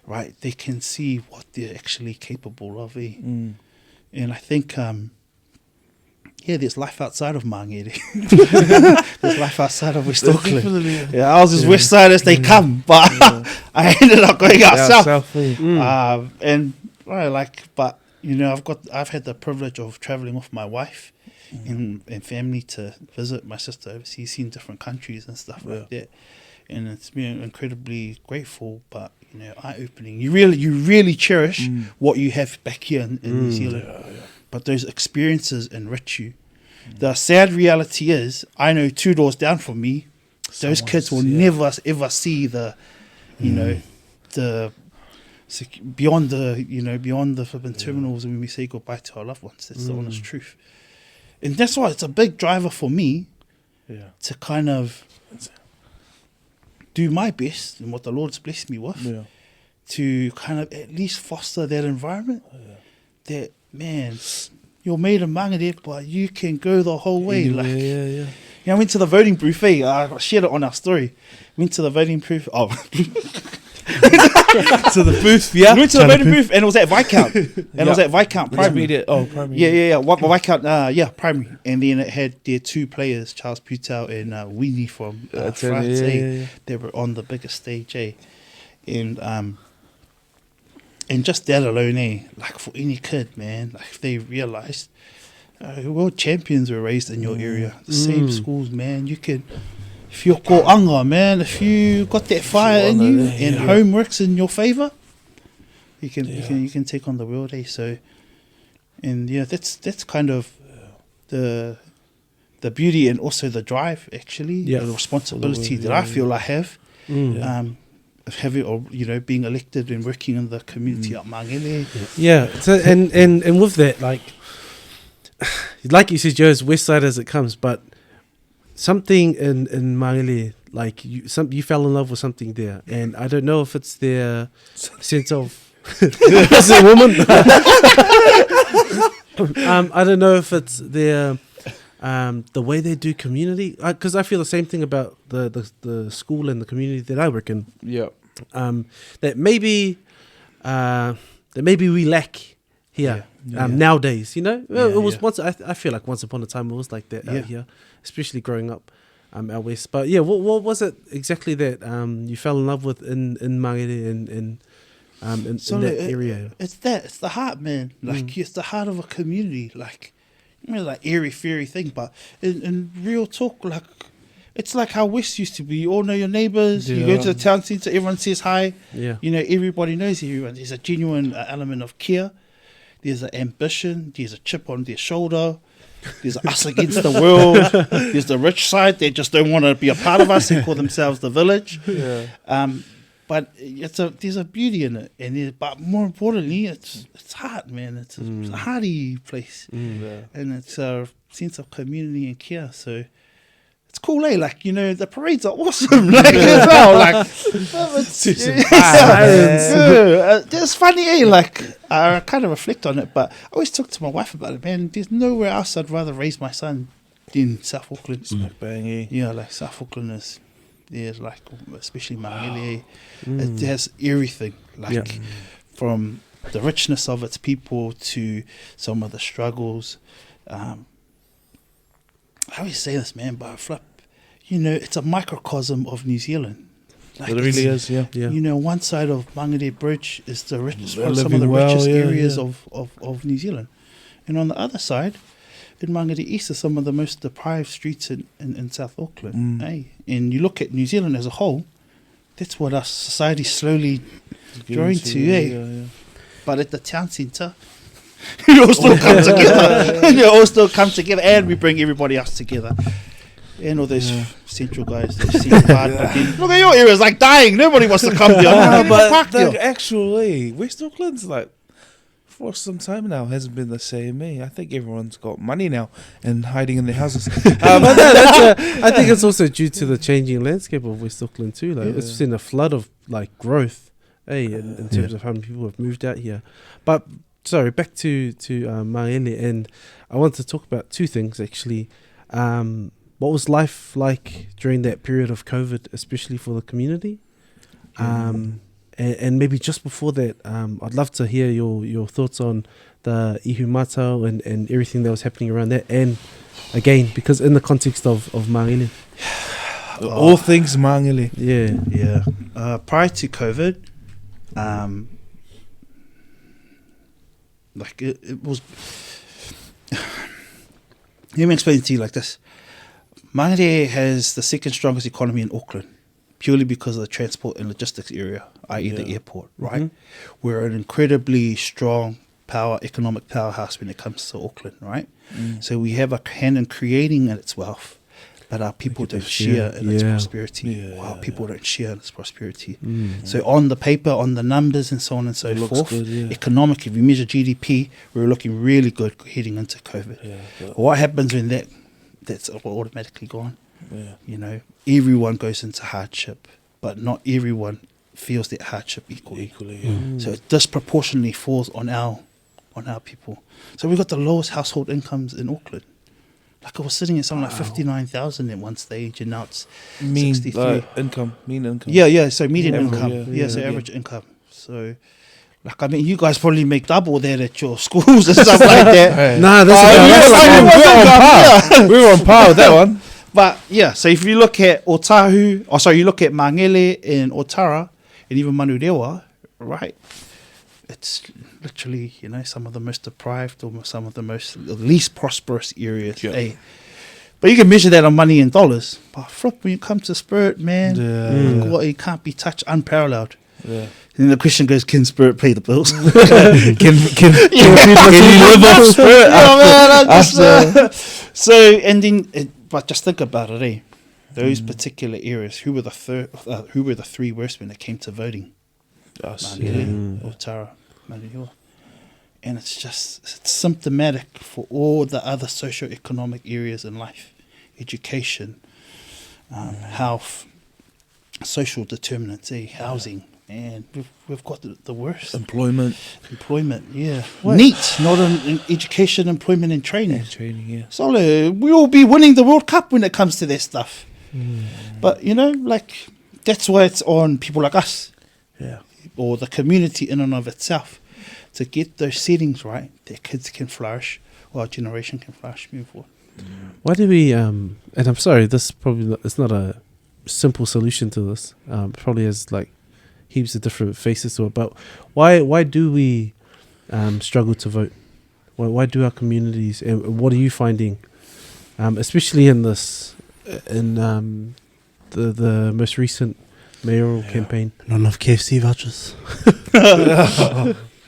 Speaker 2: right? They can see what they're actually capable of. And I think... there's life outside of Mangere. There's life outside of West Auckland. I was as West Side as they come, but I ended up going out south. I've had the privilege of travelling with my wife and family to visit my sister overseas, seen different countries and stuff like that. And it's been incredibly grateful, but eye-opening. You really cherish what you have back here in New Zealand. But those experiences enrich you. The sad reality is, I know 2 doors down from me, those kids will never ever see the, the beyond the flipping terminals when we say goodbye to our loved ones. That's the honest truth, and that's why it's a big driver for me to kind of do my best and what the Lord's blessed me with to kind of at least foster that environment. That, man, you're made in Mangere, but you can go the whole way. I went to the voting booth. I shared it on our story. Went to the voting booth. Oh,
Speaker 3: to the booth,
Speaker 2: went to the voting booth, and it was at Viscount. And it was at Viscount Primary.
Speaker 3: Primary.
Speaker 2: Viscount, Primary. And then it had their 2 players, Charles Putel and Weenie from France. They were on the biggest stage, And just that alone, like for any kid, man, like if they realised world champions were raised in your area, the same schools, man, you can, if you're ko'anga, man, if you got that fire in you and home works in your favour, you can take on the world, So, and that's kind of the beauty and also the drive, actually, the responsibility that I feel I have. Of having, or being elected and working in the community at Mangere.
Speaker 1: So and with that, like you said, Joe's West Side as it comes, but something in Mangere, like you fell in love with something there, and I don't know if it's their sense of as a woman. I don't know if it's their the way they do community, because I feel the same thing about the school and the community that I work in. That maybe we lack here nowadays. It was once. I feel like once upon a time it was like that out here, especially growing up out west. But what was it exactly that you fell in love with in Mangere and in that area?
Speaker 2: It's the heart, man. Like it's the heart of a community. Like, like airy fairy thing, but in real talk, like it's like how West used to be. You all know your neighbours. You go to the town centre, everyone says hi. Everybody knows everyone. There's a genuine element of care. There's an ambition. There's a chip on their shoulder. There's us against the world. There's the rich side. They just don't want to be a part of us. They call themselves the village. But there's a beauty in it, but more importantly, it's hard, man. It's a hearty place, and it's a sense of community and care. So it's cool, eh? Like, you know, the parades are awesome, like as well. Like, it's funny, eh? Like, I kind of reflect on it, but I always talk to my wife about it, man. There's nowhere else I'd rather raise my son than South Auckland.
Speaker 3: Smack bang, eh?
Speaker 2: Yeah, like South Auckland is. There's like, especially Mang Law, it has everything, like from the richness of its people to some of the struggles. I always say this, man, but flip, you know, it's a microcosm of New Zealand. Like,
Speaker 3: It really is, yeah.
Speaker 2: You know, one side of Mang Law Bridge is the richest,
Speaker 3: They're
Speaker 2: some of the
Speaker 3: living well,
Speaker 2: richest
Speaker 3: yeah,
Speaker 2: areas
Speaker 3: yeah.
Speaker 2: of New Zealand, and on the other side, in Mang Law East, are some of the most deprived streets in South Auckland. Eh? And you look at New Zealand as a whole, that's what our society slowly drawing to, eh? But at the town centre, you all still come together. You all still come together, and we bring everybody else together. And all those central guys, they seem hard. But then, look at your area, it's like dying. Nobody wants to come there.
Speaker 3: But actually, West Auckland's like, for some time now, hasn't been the same, eh? I think everyone's got money now and hiding in their houses.
Speaker 1: But I think it's also due to the changing landscape of West Auckland too. Like, it's seen a flood of like growth, in terms of how many people have moved out here. But sorry, back to Mang Law, and I want to talk about two things actually. What was life like during that period of COVID, especially for the community? And maybe just before that, I'd love to hear your thoughts on the ihu matau and everything that was happening around that. And again, because in the context of Mang Law.
Speaker 3: All things Mang Law.
Speaker 2: Yeah. Prior to COVID, like it was. Let me explain it to you like this. Mang Law has the second strongest economy in Auckland, purely because of the transport and logistics area, i.e. the airport, right? We're an incredibly strong economic powerhouse when it comes to Auckland, right? So we have a hand in creating its wealth, but our people don't share in its prosperity. People don't share in its prosperity. So on the paper, on the numbers and so on and so forth, economically, if we measure GDP, we're looking really good heading into COVID. What happens when that's automatically gone? You know, everyone goes into hardship, but not everyone feels that hardship equally. So it disproportionately falls on our people. So we've got the lowest household incomes in Auckland. Like, I was sitting at something like 59,000 at one stage, and now it's 63.
Speaker 3: Mean income.
Speaker 2: Yeah. So median income. So average income. So, like, I mean, you guys probably make double that at your schools and stuff like that.
Speaker 1: Nah, that's
Speaker 3: we were on par with that one.
Speaker 2: But yeah, so if you look at you look at Mang Law and Otara and even Manurewa, right? It's literally, you know, some of the most deprived or some of the least prosperous areas. But you can measure that on money and dollars. But flip, when you come to spirit, man, what it can't be touched, unparalleled. And then the question goes, can spirit pay the bills? can you live off spirit? So, and then, but just think about it, eh? Those particular areas, who were the three worst when it came to voting?
Speaker 3: Us,
Speaker 2: Mang Law, Otara, Manurewa. And it's symptomatic for all the other socio-economic areas in life. Education, health, social determinants, housing. And we've got the worst.
Speaker 3: Employment,
Speaker 2: yeah. NEET, not in education, employment and training. So we will be winning the World Cup when it comes to that stuff. But, you know, like, that's why it's on people like us. Or the community in and of itself, to get those settings right, their kids can flourish, or our generation can flourish, move forward.
Speaker 1: Why do we, and I'm sorry, this probably, it's not a simple solution to this, probably has like heaps of different faces to it, but why do we struggle to vote? Why do our communities, and what are you finding, especially in this, in the most recent mayoral campaign?
Speaker 2: Not enough KFC vouchers.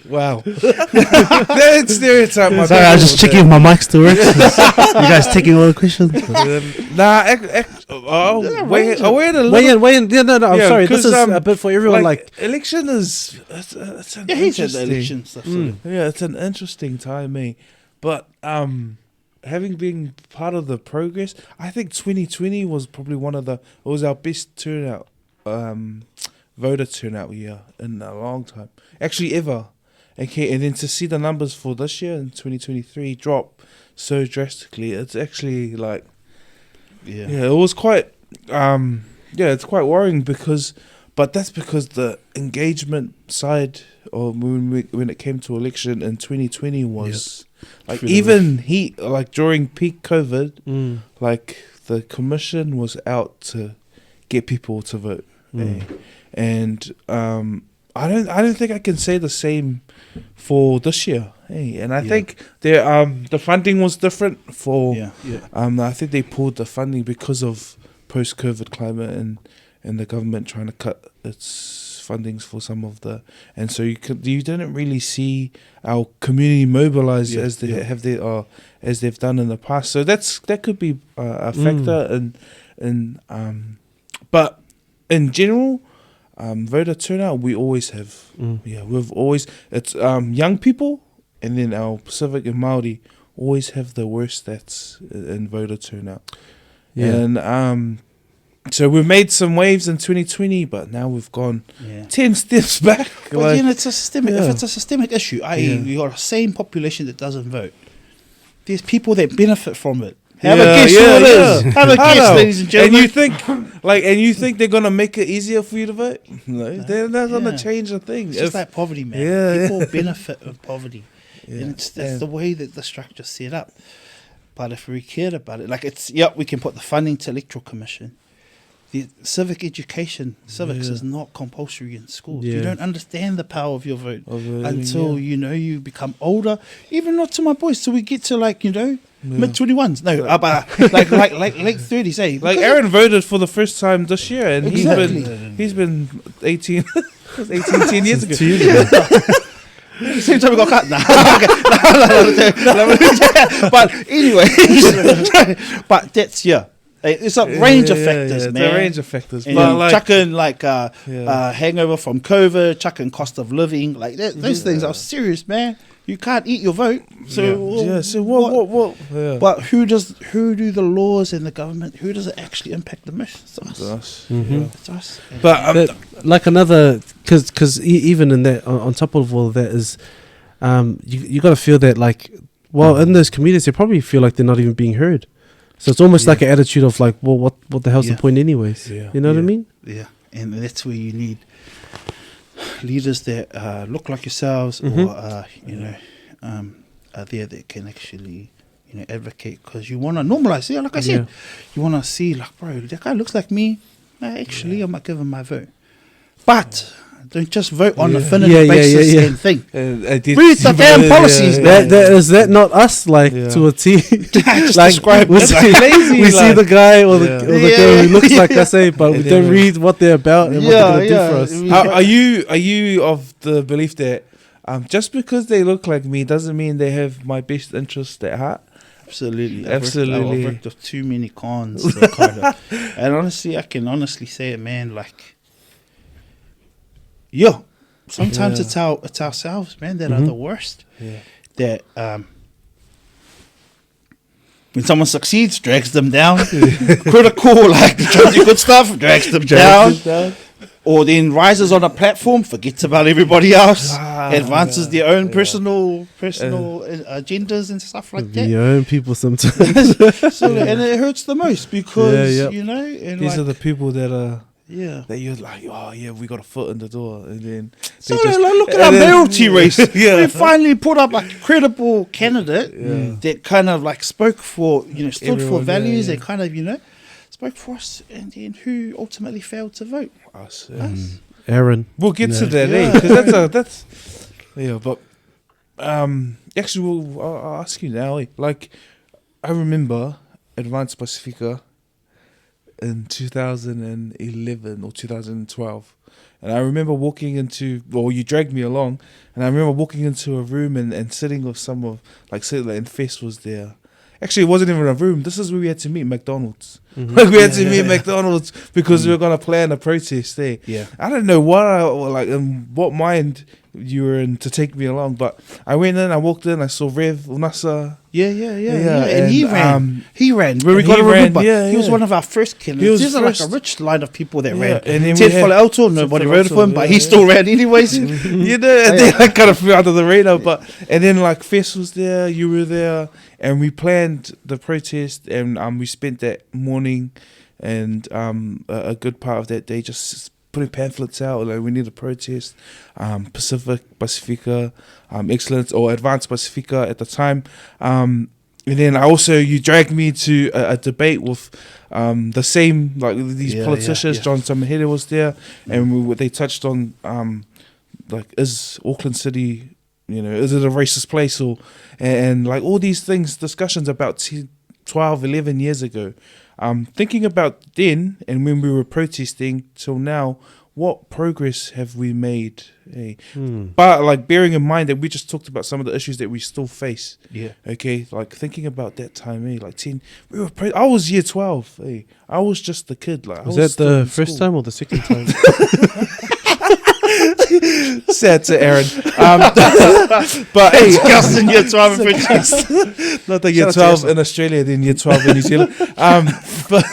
Speaker 3: Wow. That stereotype. My
Speaker 1: Sorry, I was
Speaker 3: people
Speaker 1: just checking if my mic's still works. You guys taking all the questions?
Speaker 3: We're the
Speaker 1: Weigh in. Yeah, no. I'm
Speaker 3: Yeah,
Speaker 1: sorry. This
Speaker 3: 'cause,
Speaker 1: is a bit for everyone. Like,
Speaker 3: election is it's an
Speaker 2: Yeah, he said
Speaker 3: interesting.
Speaker 2: the election stuff.
Speaker 3: Yeah, it's an interesting time, eh? But having been part of the progress, I think 2020 was probably it was our best turnout, voter turnout year in a long time, actually ever. Okay, and then to see the numbers for this year in 2023 drop so drastically, it's actually like, yeah, it was quite, it's quite worrying but that's because the engagement side, or when it came to election in 2020 was like like during peak COVID, like the commission was out to get people to vote, and I don't think I can say the same for this year. Hey, and I think the funding was different for. I think they pulled the funding because of post-COVID climate and the government trying to cut its fundings for some of the, and so you didn't really see our community mobilize as they've done in the past. So that could be a factor but in general. Voter turnout, we always have. We've always, it's young people, and then our Pacific and Māori always have the worst stats in voter turnout. And so we've made some waves in 2020, but now we've gone 10 steps back.
Speaker 2: Well, it's a systemic. If it's a systemic issue, i.e., you got the same population that doesn't vote. There's people that benefit from it. Have a guess who it is. Have a guess, ladies and gentlemen.
Speaker 3: And you think they're gonna make it easier for you to vote? No, they're not gonna change a thing.
Speaker 2: It's just like poverty, man. People benefit of poverty, and that's the way that the structure's set up. But if we cared about it, like we can put the funding to electoral commission. The civic education, civics is not compulsory in schools. You don't understand the power of your vote until you become older. Even not to my boys, till we get to mid 21s. No, like late 30s. Eh?
Speaker 3: Like Aaron voted for the first time this year, and he's been 18. 10 years ago.
Speaker 2: Same time we got cut. But anyway, but that's it's a range of factors, man.
Speaker 3: It's a range of factors.
Speaker 2: But chucking hangover from COVID, chucking cost of living, like that. Those things are serious, man. You can't eat your vote. So
Speaker 3: so what?
Speaker 2: But who do the laws and the government? Who does it actually impact the most? It's us.
Speaker 3: It's us.
Speaker 2: It's us.
Speaker 1: But like another, because even in that, on top of all of that is, you got to feel that in those communities they probably feel like they're not even being heard. So it's almost like an attitude of like, well, what the hell's the point anyways? You know what I mean? Yeah,
Speaker 2: and that's where you need leaders that look like yourselves, or are there that can actually advocate, because you want to normalize. Like I said, you want to see bro, that guy looks like me. Actually, I might give him my vote, but. Don't just vote on affinity basis and think. Read the damn policies, man.
Speaker 1: Is that not us, to a T? We see the guy or the girl who looks like us, but we don't read what they're about and what they're going to do for us.
Speaker 3: Are you of the belief that just because they look like me doesn't mean they have my best interest at heart?
Speaker 2: Absolutely.
Speaker 3: Absolutely.
Speaker 2: I've worked with too many cons. And honestly, I can honestly say it, man, sometimes it's ourselves, man, that are the worst. That when someone succeeds, drags them down. Critical, trying to do good stuff, drags them down. Or then rises on a platform, forgets about everybody else, advances their own personal agendas and stuff like that.
Speaker 1: Your own people sometimes.
Speaker 2: And it hurts the most because and
Speaker 3: these are the people that are. That you're like, we got a foot in the door, and then
Speaker 2: look at our mayoralty race. We finally put up a credible candidate that kind of spoke for stood for values and kind of spoke for us, and then who ultimately failed to vote?
Speaker 3: Us.
Speaker 1: Aaron.
Speaker 3: We'll get to that, because that's but actually, I'll ask you now. I remember Advanced Pacifica. In 2011 or 2012, And I remember walking into, well, you dragged me along, and I remember walking into a room and sitting with some of, like, and Fess was there. Actually, it wasn't even a room. This is where we had to meet McDonald's.
Speaker 1: Mhm.
Speaker 3: Like, we had to meet McDonald's because we were going to plan a protest there.
Speaker 2: Yeah.
Speaker 3: I don't know in what mind you were in to take me along, but I went in, I walked in, I saw Rev, Unasa.
Speaker 2: Yeah. And he
Speaker 3: and,
Speaker 2: ran. He ran. Where we
Speaker 3: and
Speaker 2: got to
Speaker 3: he ran,
Speaker 2: remember,
Speaker 3: yeah,
Speaker 2: he was
Speaker 3: yeah.
Speaker 2: one of our first killers.
Speaker 3: He was
Speaker 2: These are like
Speaker 3: first.
Speaker 2: a rich line of people that
Speaker 3: Yeah,
Speaker 2: ran.
Speaker 3: and then
Speaker 2: Ted
Speaker 3: we had-
Speaker 2: Toleafoa, nobody
Speaker 3: Ted
Speaker 2: wrote for him,
Speaker 3: Toleafoa,
Speaker 2: but
Speaker 3: yeah,
Speaker 2: he still
Speaker 3: yeah.
Speaker 2: ran anyways.
Speaker 3: You know, and then I kind of flew under the radar, but and then like Fess was there, you were there, and we planned the protest, and we spent that morning and a good part of that day just putting pamphlets out like we need a protest, Pacifica, excellence or advanced Pacifica at the time, and then you dragged me to a debate with the same like these politicians. John Samahele was there, and they touched on like, is Auckland City, is it a racist place, or and like all these things, discussions about 12, 11 years ago. Thinking about then and when we were protesting till now, what progress have we made? Hey? But like bearing in mind that we just talked about some of the issues that we still face.
Speaker 2: Yeah.
Speaker 3: Okay, like thinking about that time, like 10, I was year 12. Hey, I was just a kid. Like,
Speaker 1: Was that the first time or the second time?
Speaker 3: Sad to Aaron. But hey,
Speaker 2: Justin, year 12 in French.
Speaker 3: not the year
Speaker 2: Shout out to
Speaker 3: 12
Speaker 2: yourself.
Speaker 3: in Australia, then year 12 in New Zealand. But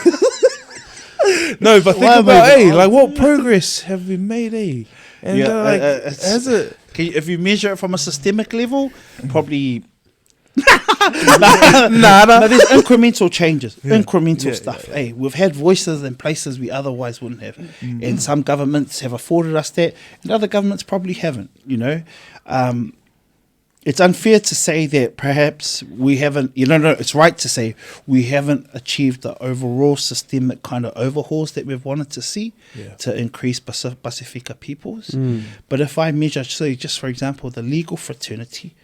Speaker 3: no, but think
Speaker 2: Why
Speaker 3: about,
Speaker 2: am I-
Speaker 3: hey, like what progress have we made, eh? And
Speaker 2: Yeah,
Speaker 3: like,
Speaker 2: it's-
Speaker 3: has it?
Speaker 2: If you measure it from a systemic level, probably
Speaker 3: Nada.
Speaker 2: no, there's incremental changes, incremental
Speaker 3: Yeah,
Speaker 2: stuff. Hey, we've had voices in places we otherwise wouldn't have, and some governments have afforded us that, and other governments probably haven't. It's unfair to say that perhaps we haven't. No, it's right to say we haven't achieved the overall systemic kind of overhauls that we've wanted to see to increase Pacifica peoples. But if I measure, say, just for example, the legal fraternity.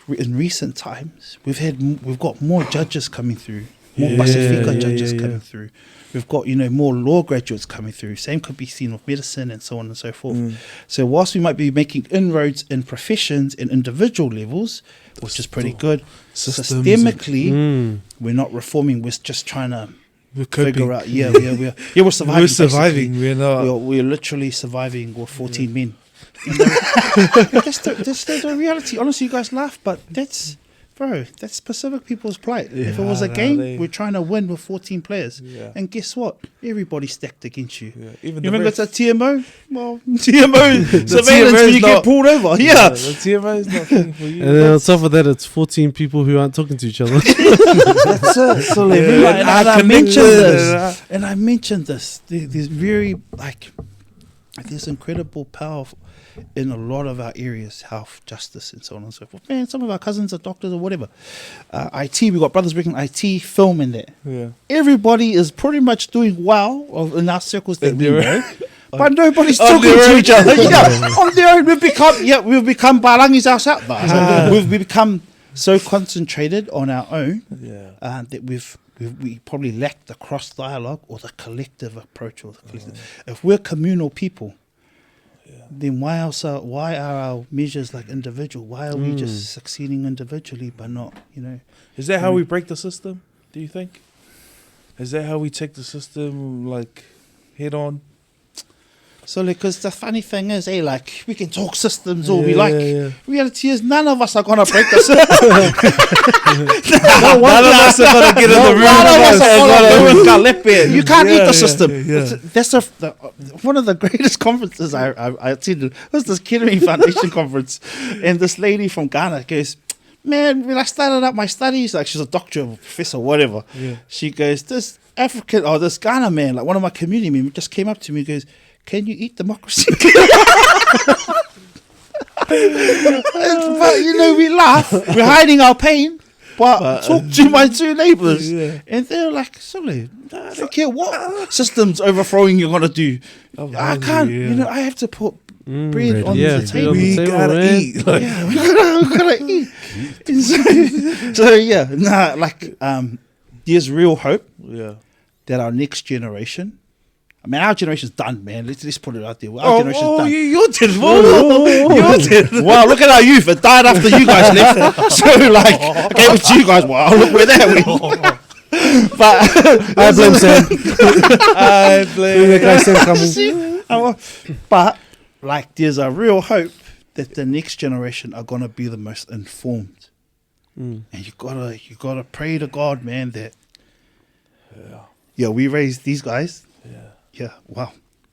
Speaker 2: In recent times, we've got more judges coming through, more Pacifica judges coming through. We've got more law graduates coming through. Same could be seen with medicine and so on and so forth. So whilst we might be making inroads in professions and individual levels, which is pretty good, systemically we're not reforming. We're just trying to figure out. We're surviving.
Speaker 3: We're surviving.
Speaker 2: basically.
Speaker 3: We're not.
Speaker 2: We're literally surviving with 14 men. That's the reality. Honestly, you guys laugh, but that's Pacific people's plight. If it was a game, we're trying to win with 14 players. And guess what? Everybody's stacked against you.
Speaker 3: Even
Speaker 2: You
Speaker 3: the
Speaker 2: remember it's a
Speaker 3: refs.
Speaker 2: TMO? Well, TMO surveillance
Speaker 3: TMO
Speaker 2: when
Speaker 3: is
Speaker 2: you
Speaker 3: not-
Speaker 2: get pulled over. Yeah.
Speaker 3: The TMO is not thing for you.
Speaker 1: And then on top of that, it's 14 people who aren't talking to each other.
Speaker 2: That's it. So and I mentioned this. There's very there's incredible power in a lot of our areas, health, justice, and so on and so forth. Man, some of our cousins are doctors or whatever. IT, we got brothers working IT, film in there.
Speaker 3: Yeah.
Speaker 2: Everybody is pretty much doing well in our circles that we
Speaker 3: their
Speaker 2: know. But nobody's
Speaker 3: on
Speaker 2: talking
Speaker 3: their
Speaker 2: to
Speaker 3: own.
Speaker 2: each other. On their own, we've become barangis ourselves. We've become so concentrated on our own that we probably lack the cross dialogue or the collective approach or the collective. If we're communal people, then why are our measures like individual? Why are we just succeeding individually but not,
Speaker 3: Is that how we break the system? Do you think? Is that how we take the system like head on?
Speaker 2: So, because the funny thing is, we can talk systems all we like. Reality is, none of us are going to break the system.
Speaker 3: None of us are going to get in the room.
Speaker 2: None of us are going to do it. You can't eat the system.
Speaker 3: Yeah.
Speaker 2: That's one of the greatest conferences I attended. It was this Kettering Foundation conference. And this lady from Ghana goes, man, when I started up my studies, like she's a doctor or professor or whatever, she goes, this Ghana man, like one of my community men, just came up to me and goes, can you eat democracy? But we laugh. We're hiding our pain. But talk to my two neighbours, and they're like, "Sorry, I don't care what systems overthrowing you're gonna do. I can't. I have to put bread on the table.
Speaker 3: We gotta eat.
Speaker 2: We gotta eat. There's real hope that our next generation I mean, our generation's done, man. Let's put it out there. Our generation's done.
Speaker 3: You did.
Speaker 2: You did. Wow, look at our youth. It died after you guys left. So, like, I gave it to you guys. Wow, look where that went. But
Speaker 1: I blame Sam.
Speaker 3: I blame
Speaker 1: The guy Sam coming.
Speaker 2: But like, there's a real hope that the next generation are gonna be the most informed, and you gotta pray to God, man, that we raised these guys. Wow,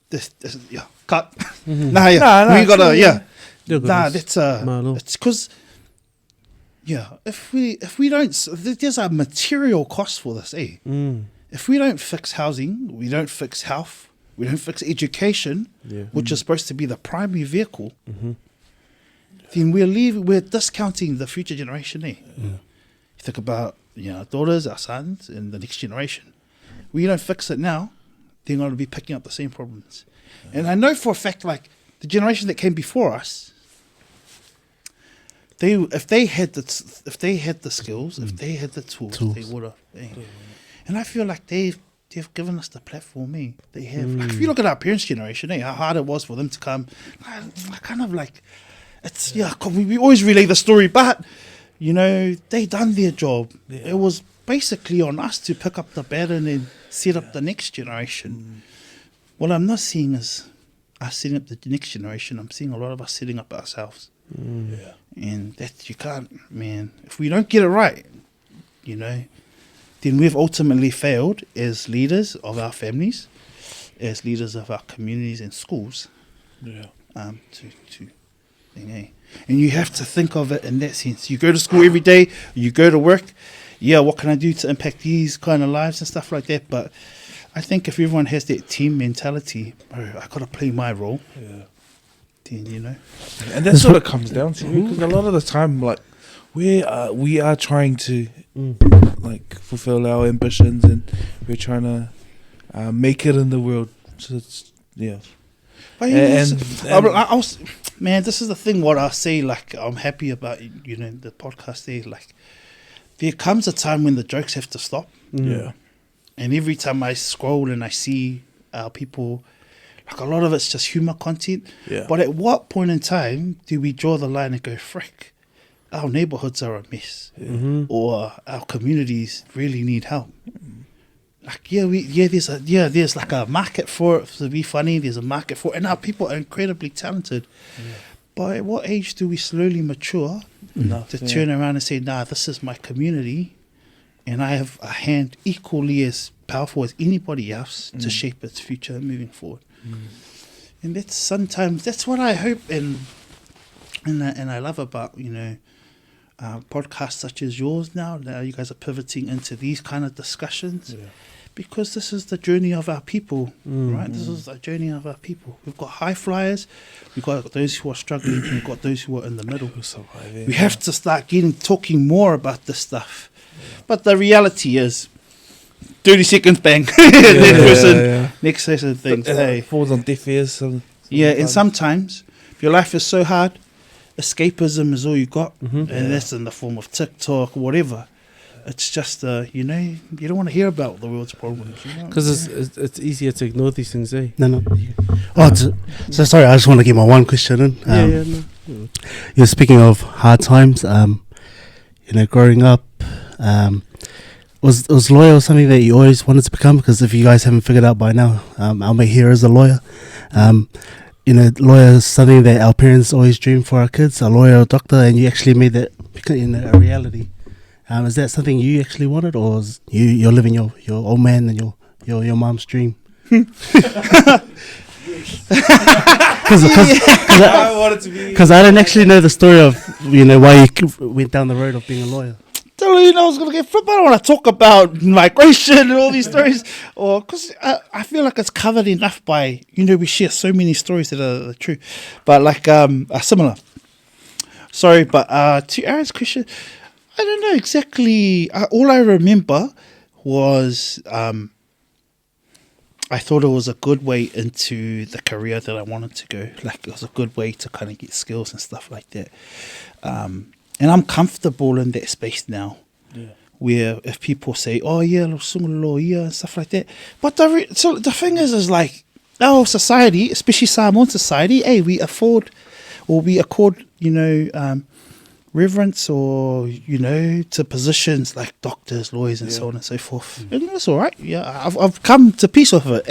Speaker 2: this cut. We gotta that's
Speaker 1: Mang Law.
Speaker 2: it's because if we don't, there's a material cost for this, eh? If we don't fix housing, we don't fix health, we don't fix education, which is supposed to be the primary vehicle, then we're discounting the future generation, eh? You think about our daughters, our sons, and the next generation. We don't fix it now, they're going to be picking up the same problems. And I know for a fact, like, the generation that came before us, if they had the skills, if they had the tools. They would have. And I feel like they've given us the platform, eh? They have. Like, if you look at our parents' generation, how hard it was for them to come, kind of like, it's we always relay the story, but they done their job. It was basically on us to pick up the baton and set up the next generation. What I'm not seeing is us setting up the next generation. I'm seeing a lot of us setting up ourselves. And that you can't, man. If we don't get it right, then we've ultimately failed as leaders of our families, as leaders of our communities and schools. And you have to think of it in that sense. You go to school every day, you go to work. What can I do to impact these kind of lives and stuff like that? But I think if everyone has that team mentality, I got to play my role. Then,
Speaker 3: and that's what it comes down to, because a lot of the time, like, we are trying to like fulfill our ambitions, and we're trying to make it in the world. So it's,
Speaker 2: But man, this is the thing. What I say, like, I'm happy about the podcast there. Like, there comes a time when the jokes have to stop. And every time I scroll and I see our people, like, a lot of it's just humor content. But at what point in time do we draw the line and go, frick, our neighborhoods are a mess, or our communities really need help? Like, there's like a market for it to be funny. There's a market for it, and our people are incredibly talented. But at what age do we slowly mature to turn around and say, nah, this is my community, and I have a hand equally as powerful as anybody else to shape its future moving forward? And that's what I hope and I love about podcasts such as yours now. Now you guys are pivoting into these kind of discussions, because this is the journey of our people, right? This is the journey of our people. We've got high flyers, we've got those who are struggling, we've got those who are in the middle. We have to start talking more about this stuff. But the reality is, 30 seconds, bang. Next session, things. Hey,
Speaker 3: falls on deaf ears.
Speaker 2: And sometimes if your life is so hard, escapism is all you got, and that's in the form of TikTok or whatever. It's just you don't want to hear about the world's problems,
Speaker 1: Because it's easier to ignore these things, eh?
Speaker 4: No. So sorry, I just want to get my one question in. You're speaking of hard times. Growing up, was lawyer something that you always wanted to become? Because if you guys haven't figured out by now, our mate here is a lawyer. Lawyer is something that our parents always dream for our kids, a lawyer or doctor, and you actually made that a reality. Is that something you actually wanted, or is you're living your old man and your mom's dream? Because I don't actually know the story of why you went down the road of being a lawyer.
Speaker 2: I was going to get flipped. I don't want to talk about migration and all these stories, or because I feel like it's covered enough by we share so many stories that are true, but like are similar. Sorry, but to Aaron's question, I don't know exactly. All I remember was I thought it was a good way into the career that I wanted to go. Like, it was a good way to kind of get skills and stuff like that. And I'm comfortable in that space now, where if people say, oh yeah, law, yeah, and stuff like that. But the thing is like, our society, especially Samoan society, hey, we accord, reverence or, to positions like doctors, lawyers, and so on and so forth. And that's all right. Yeah, I've come to peace with it,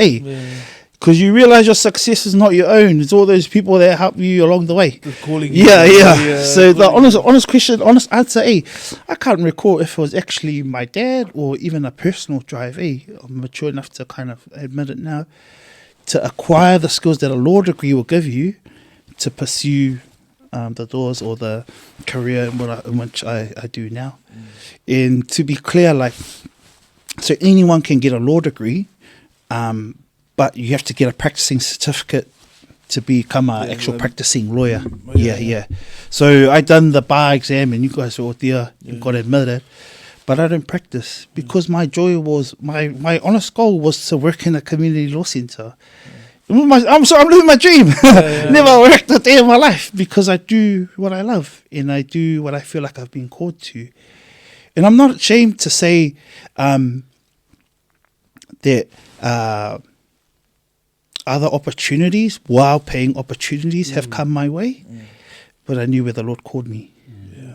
Speaker 2: because you realize your success is not your own. It's all those people that help you along the way.
Speaker 3: Calling
Speaker 2: So the honest answer, I can't recall if it was actually my dad or even a personal drive. I'm mature enough to kind of admit it now. To acquire the skills that a law degree will give you to pursue the doors or the career in which I do now. And to be clear, like, so anyone can get a law degree, but you have to get a practicing certificate to become an actual practicing lawyer. So I done the bar exam, and you guys were all there, you got to admit it. But I don't practice because my joy was, my honest goal was to work in a community law centre. I'm living my dream. Never worked a day in my life because I do what I love and I do what I feel like I've been called to. And I'm not ashamed to say that other opportunities, well-paying opportunities, have come my way. But I knew where the Lord called me.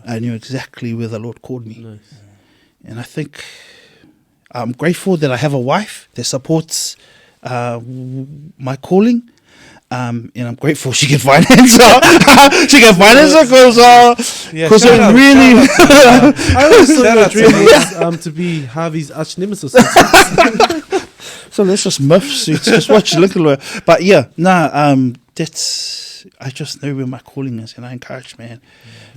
Speaker 2: I knew exactly where the Lord called me.
Speaker 1: Nice.
Speaker 2: And I think I'm grateful that I have a wife that supports my calling. And I'm grateful she can finance it. She can finance it because it really...
Speaker 1: I always thought your dream was to be Harvey's arch nemesis.
Speaker 2: So that's just myths. It's just what you look at. But that's... I just know where my calling is, and I encourage, man.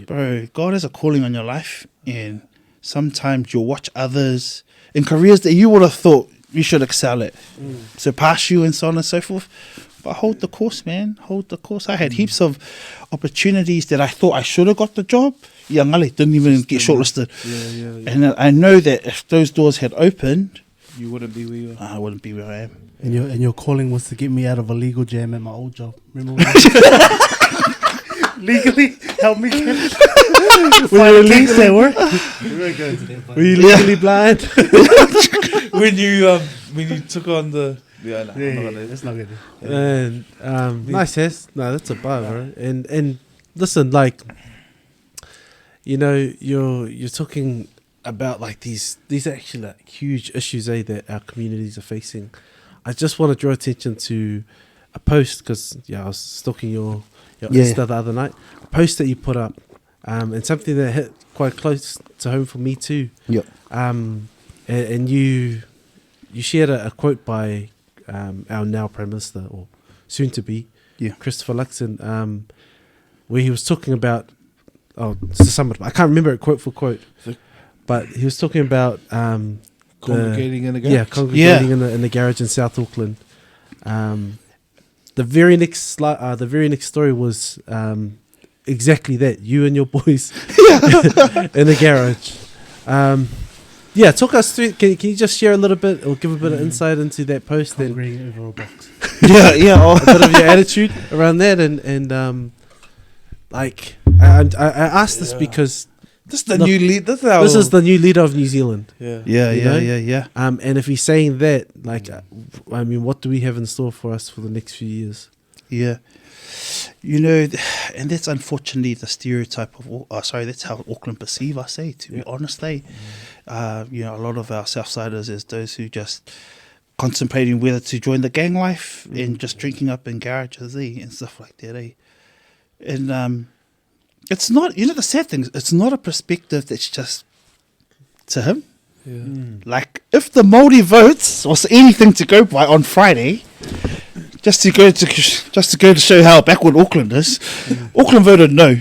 Speaker 2: Bro, God has a calling on your life, and sometimes you'll watch others in careers that you would have thought you should excel at, surpass you and so on and so forth. But hold the course, man. Hold the course. I had heaps of opportunities that I thought I should have got the job. Ngale didn't even get shortlisted. And I know that if those doors had opened,
Speaker 3: you wouldn't be where you are.
Speaker 2: I wouldn't be where I am.
Speaker 4: And your calling was to get me out of a legal jam at my old job. Remember? Legally, help me get
Speaker 2: Were you
Speaker 4: case at work. We won't go into that.
Speaker 1: Were you legally blind?
Speaker 3: when you took on the
Speaker 4: that's not good.
Speaker 1: And nice, Hess. No, that's above, right? And listen, like, you're talking about like these actually like huge issues that our communities are facing. I just want to draw attention to a post because I was stalking your Insta the other night. A post that you put up, and something that hit quite close to home for me too. And you shared a quote by our now Prime Minister, or soon to be, Christopher Luxon, where he was talking about, to sum it up, I can't remember it quote for quote, but he was talking about
Speaker 3: congregating in the garage.
Speaker 1: Congregating in the garage in South Auckland. The very next story was exactly that. You and your boys in the garage. Talk us through. Can you just share a little bit or give a bit of insight into that post?
Speaker 4: Congregating over a box.
Speaker 1: A bit of your attitude around that, and like I asked this because
Speaker 3: this is the new lead. This
Speaker 1: is the new leader of New Zealand.
Speaker 2: Yeah.
Speaker 1: And if he's saying that, like, I mean, what do we have in store for us for the next few years?
Speaker 2: Yeah. And that's unfortunately the stereotype of, that's how Auckland perceive us, to be honest, a lot of our Southsiders is those who just contemplating whether to join the gang life and just drinking up in garages, and stuff like that, And, it's not, the sad thing is, it's not a perspective that's just to him. Like, if the Māori votes was anything to go by on Friday, just to go to show how backward Auckland is, Auckland voted no.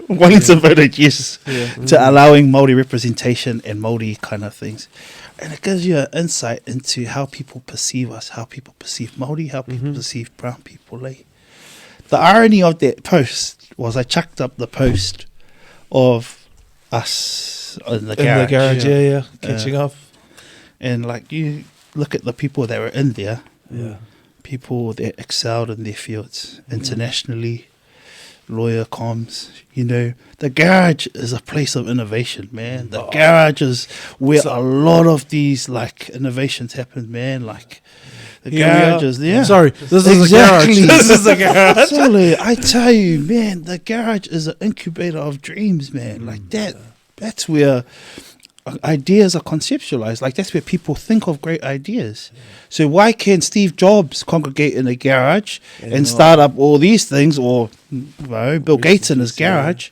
Speaker 2: Wellington voted yes to allowing Māori representation and Māori kind of things. And it gives you an insight into how people perceive us, how people perceive Māori, how people perceive brown people. The irony of that post was I chucked up the post of us in the garage.
Speaker 3: Catching up.
Speaker 2: And like, you look at the people that were in there, people that excelled in their fields internationally, lawyer, comms. You know, the garage is a place of innovation, man. The garage is where a lot of these like innovations happen, man. Like the garage is there.
Speaker 1: Sorry, this is a garage. This is a garage.
Speaker 2: Solid. I tell you, man, the garage is an incubator of dreams, man. Like that. That's where ideas are conceptualized. Like that's where people think of great ideas. So why can't Steve Jobs congregate in a garage and start up all these things, or Bill Gates in his garage,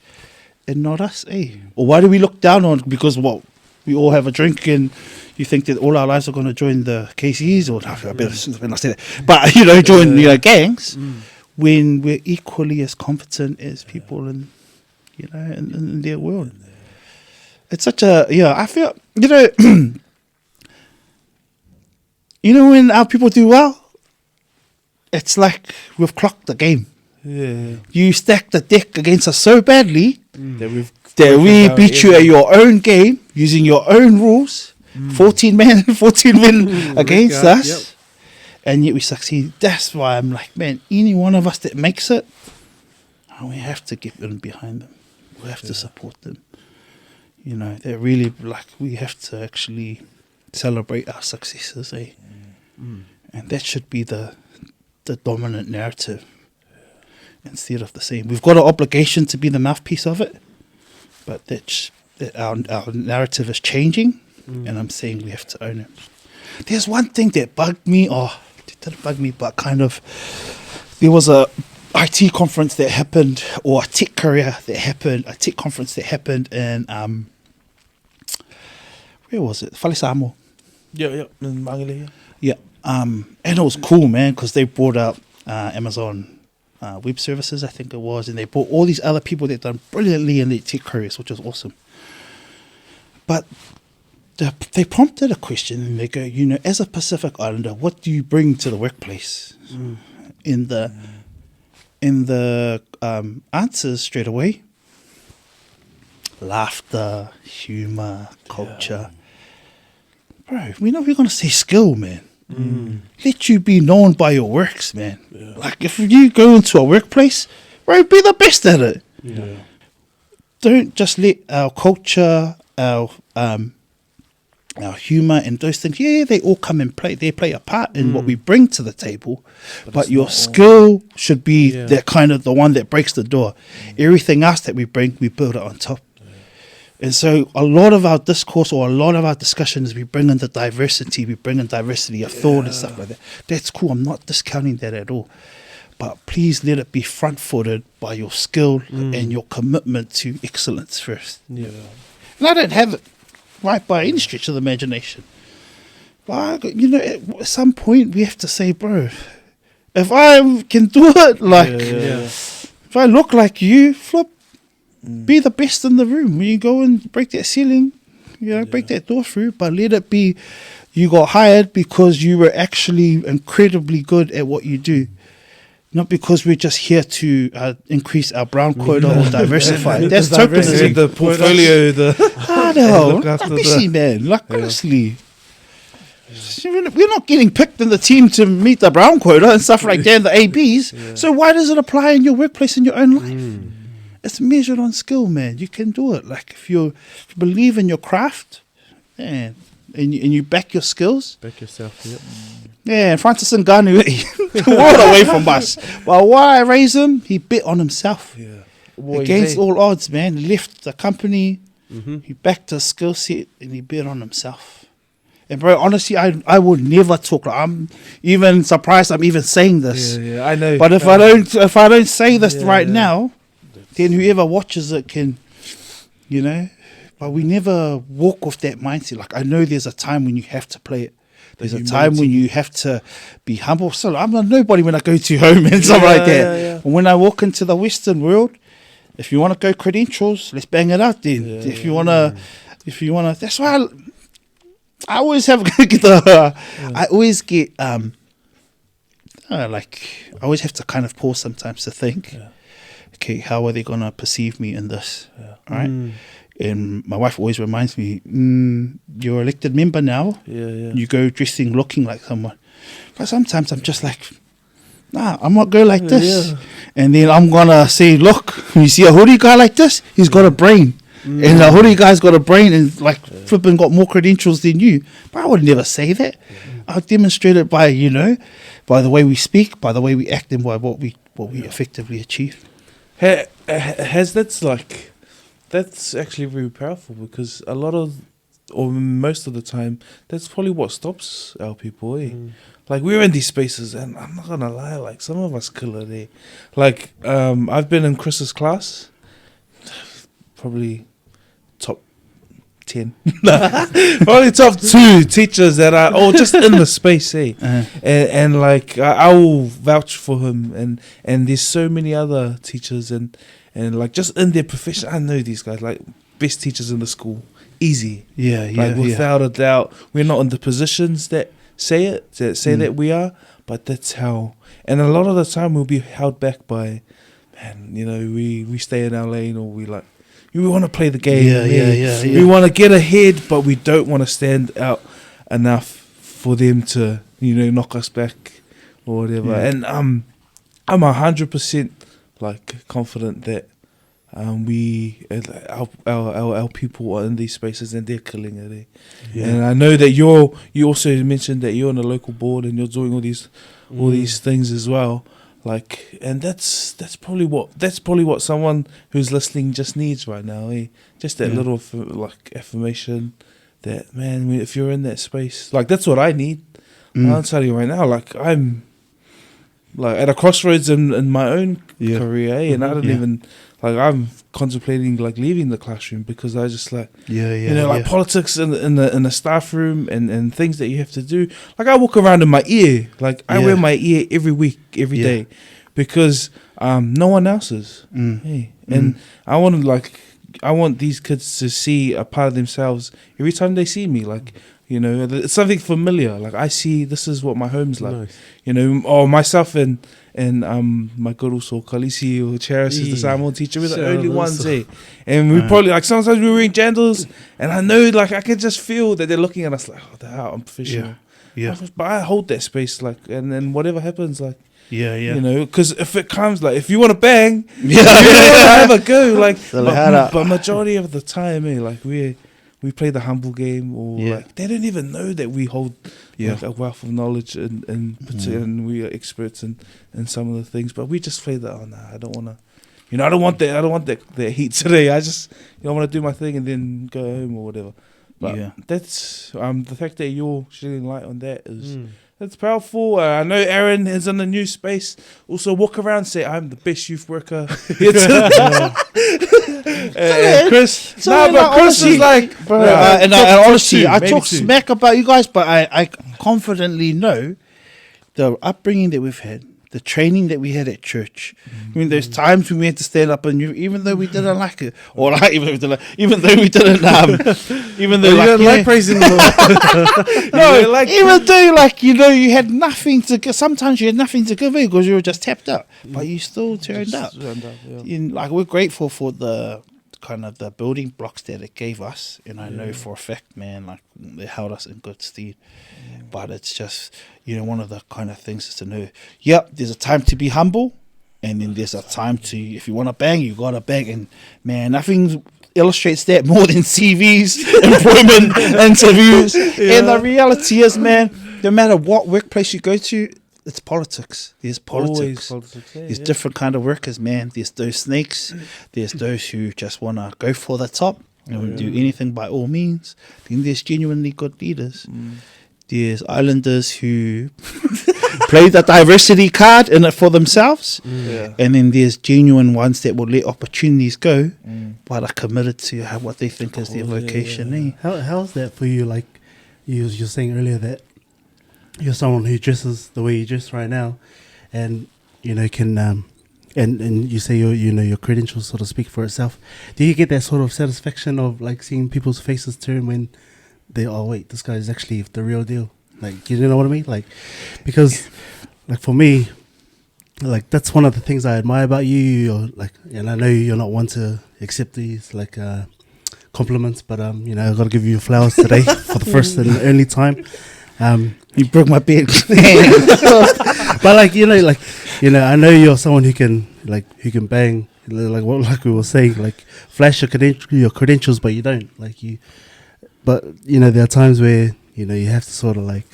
Speaker 2: and not us, eh? Or why do we look down on because we all have a drink and you think that all our lives are going to join the KCs or I better not say that, but join gangs when we're equally as competent as people in in their world. It's such a I feel when our people do well, it's like we've clocked the game.
Speaker 3: Yeah.
Speaker 2: You stack the deck against us so badly
Speaker 3: that
Speaker 2: we beat you at your own game using your own rules. 14 men against us,
Speaker 1: Yep.
Speaker 2: and yet we succeed. That's why I'm like, man, any one of us that makes it, we have to get in behind them. We have to support them. They're really like, we have to actually celebrate our successes, eh? And that should be the dominant narrative instead of the same. We've got an obligation to be the mouthpiece of it, but that our narrative is changing. And I'm saying we have to own it. There's one thing that bugged me. It didn't bug me, but kind of. There was a IT conference that happened, or a tech conference that happened in where was it? Toleafoa.
Speaker 3: Yeah, in Mang Law.
Speaker 2: Yeah. And it was cool, man, because they brought out Amazon Web Services, I think it was, and they brought all these other people that done brilliantly in their tech careers, which was awesome. But they prompted a question, and they go, as a Pacific Islander, what do you bring to the workplace? In the answers straight away, laughter, humor, culture. Bro, we're not going to say skill, man. Let you be known by your works, man. Like if you go into a workplace, bro, be the best at it. Don't just let our culture, our humor and those things, they all come and play. They play a part in what we bring to the table, but your skill should be that kind of the one that breaks the door. Everything else that we bring, we build it on top. And so a lot of our discourse or a lot of our discussions, we bring in the diversity, of thought and stuff like that. That's cool. I'm not discounting that at all. But please let it be front-footed by your skill and your commitment to excellence first.
Speaker 3: Yeah.
Speaker 2: And I don't have it right by any stretch of the imagination. But, at some point we have to say, bro, if I can do it, if I look like you, flip, be the best in the room. When you go and break that ceiling, break that door through, but let it be you got hired because you were actually incredibly good at what you do. Not because we're just here to increase our brown quota or diversify. That's tokenism.
Speaker 3: The portfolio,
Speaker 2: busy, man. Like, honestly. We're not getting picked in the team to meet the brown quota and stuff like that, the ABs. So why does it apply in your workplace, in your own life? It's measured on skill, man. You can do it. Like, if you believe in your craft, man, and you back your skills.
Speaker 1: Back yourself, yep.
Speaker 2: Yeah, Francis Ngannou, world away from us. But why I raise him, he bet on himself.
Speaker 3: Yeah.
Speaker 2: Against all odds, man. He left the company, he backed his skill set, and he bet on himself. And bro, honestly, I would never talk. I'm even surprised I'm even saying this.
Speaker 3: Yeah, I know.
Speaker 2: But if I don't say this right now, then whoever watches it can, But we never walk with that mindset. Like, I know there's a time when you have to play it. There's a time when you have to be humble. So I'm a nobody when I go to home and stuff like that.
Speaker 3: Yeah.
Speaker 2: And when I walk into the Western world, if you want to go credentials, let's bang it out then. If you wanna, that's why I always have I always get I always have to kind of pause sometimes to think. Yeah. Okay, how are they gonna perceive me in this? Yeah. Right. And my wife always reminds me, you're an elected member now.
Speaker 3: Yeah.
Speaker 2: You go dressing, looking like someone. But sometimes I'm just like, nah, I'm gonna go like this. And then I'm gonna say, look, you see a hoodie guy like this, he's got a brain. And the hoodie guy's got a brain and like flipping got more credentials than you. But I would never say that. I'll demonstrate it by, by the way we speak, by the way we act, and by what we effectively achieve.
Speaker 3: That's actually very powerful, because a lot of, or most of the time, that's probably what stops our people, Like, we're in these spaces, and I'm not gonna lie, like, some of us kill it, eh? Like, I've been in Chris's class, probably top 10. Probably top 2 teachers that are all just in the space, eh? And like, I will vouch for him, and there's so many other teachers, and like, just in their profession, I know these guys, like, best teachers in the school, easy. Like, without a doubt, we're not in the positions that say that we are, but that's how. And a lot of the time we'll be held back by, man, we stay in our lane, or we want to play the game. We want to get ahead, but we don't want to stand out enough for them to, knock us back or whatever. And I'm 100% like confident that our people are in these spaces, and they're killing it. And I know that you also mentioned that you're on a local board, and you're doing all these things as well. Like, and that's probably what someone who's listening just needs right now. Just that little like affirmation that, man, if you're in that space, like, that's what I need. I'll tell you right now, like, I'm like at a crossroads in my own career, and I don't even, like, I'm contemplating like leaving the classroom, because I just like like politics in the staff room, and things that you have to do. Like, I walk around in my ear, like I wear my ear every week, every day, because no one else's. And I want these kids to see a part of themselves every time they see me. Like, it's something familiar. Like, I see, this is what my home's like. Or myself and my good also Kalisi or Cheris is the Samoan teacher. We're the only ones, and we probably, like, sometimes we're wearing jandals, and I know, like, I can just feel that they're looking at us like, oh, the hell, I'm professional. But I hold that space, like, and then whatever happens, like, because if it comes, like, if you want to bang, have a go, like, but majority of the time, like, we play the humble game, or like, they don't even know that we hold like a wealth of knowledge, and we are experts in some of the things, but we just play that. Oh no, I don't want to. I don't want that heat today. I just want to do my thing and then go home or whatever. But that's the fact that you're shedding light on that is. That's powerful. I know Aaron is in the new space. Also, walk around and say, I'm the best youth worker. Chris. Chris is like, bro.
Speaker 2: And honestly, I talk smack about you guys, but I confidently know the upbringing that we've had, the training that we had at church. I mean, there's times when we had to stand up and even though we didn't like it, or like even though we didn't like
Speaker 1: praising the Lord.
Speaker 2: No, like, even though, like, you had nothing to give. Sometimes you had nothing to give in because you were just tapped out, but you still turned up. Like, we're grateful for the kind of the building blocks that it gave us, and I know for a fact, man, like, they held us in good stead. But it's just, one of the kind of things is to know, there's a time to be humble, and then there's a time to, if you want to bang, you got to bang. And man, nothing illustrates that more than CVs, employment interviews. And the reality is, man, no matter what workplace you go to, it's politics. There's politics. There's different kind of workers, man. There's those snakes. There's those who just want to go for the top and do anything by all means. Then there's genuinely good leaders. There's islanders who play the diversity card in it for themselves. And then there's genuine ones that will let opportunities go, but are committed to what they think is their vocation.
Speaker 4: How's that for you? Like, you're saying earlier that you're someone who dresses the way you dress right now, and can and you say your credentials sort of speak for itself. Do you get that sort of satisfaction of like seeing people's faces turn when they, oh wait, this guy is actually the real deal? Like, you know what I mean? Like, because like for me, like that's one of the things I admire about you. You're like, and I know you're not one to accept these like compliments, but I got to give you flowers today for the first and only time.
Speaker 2: You broke my bed.
Speaker 4: But like, like you know, I know you're someone who can bang, like we were saying, like flash your credentials, but you don't But you know, there are times where you know you have to sort of like,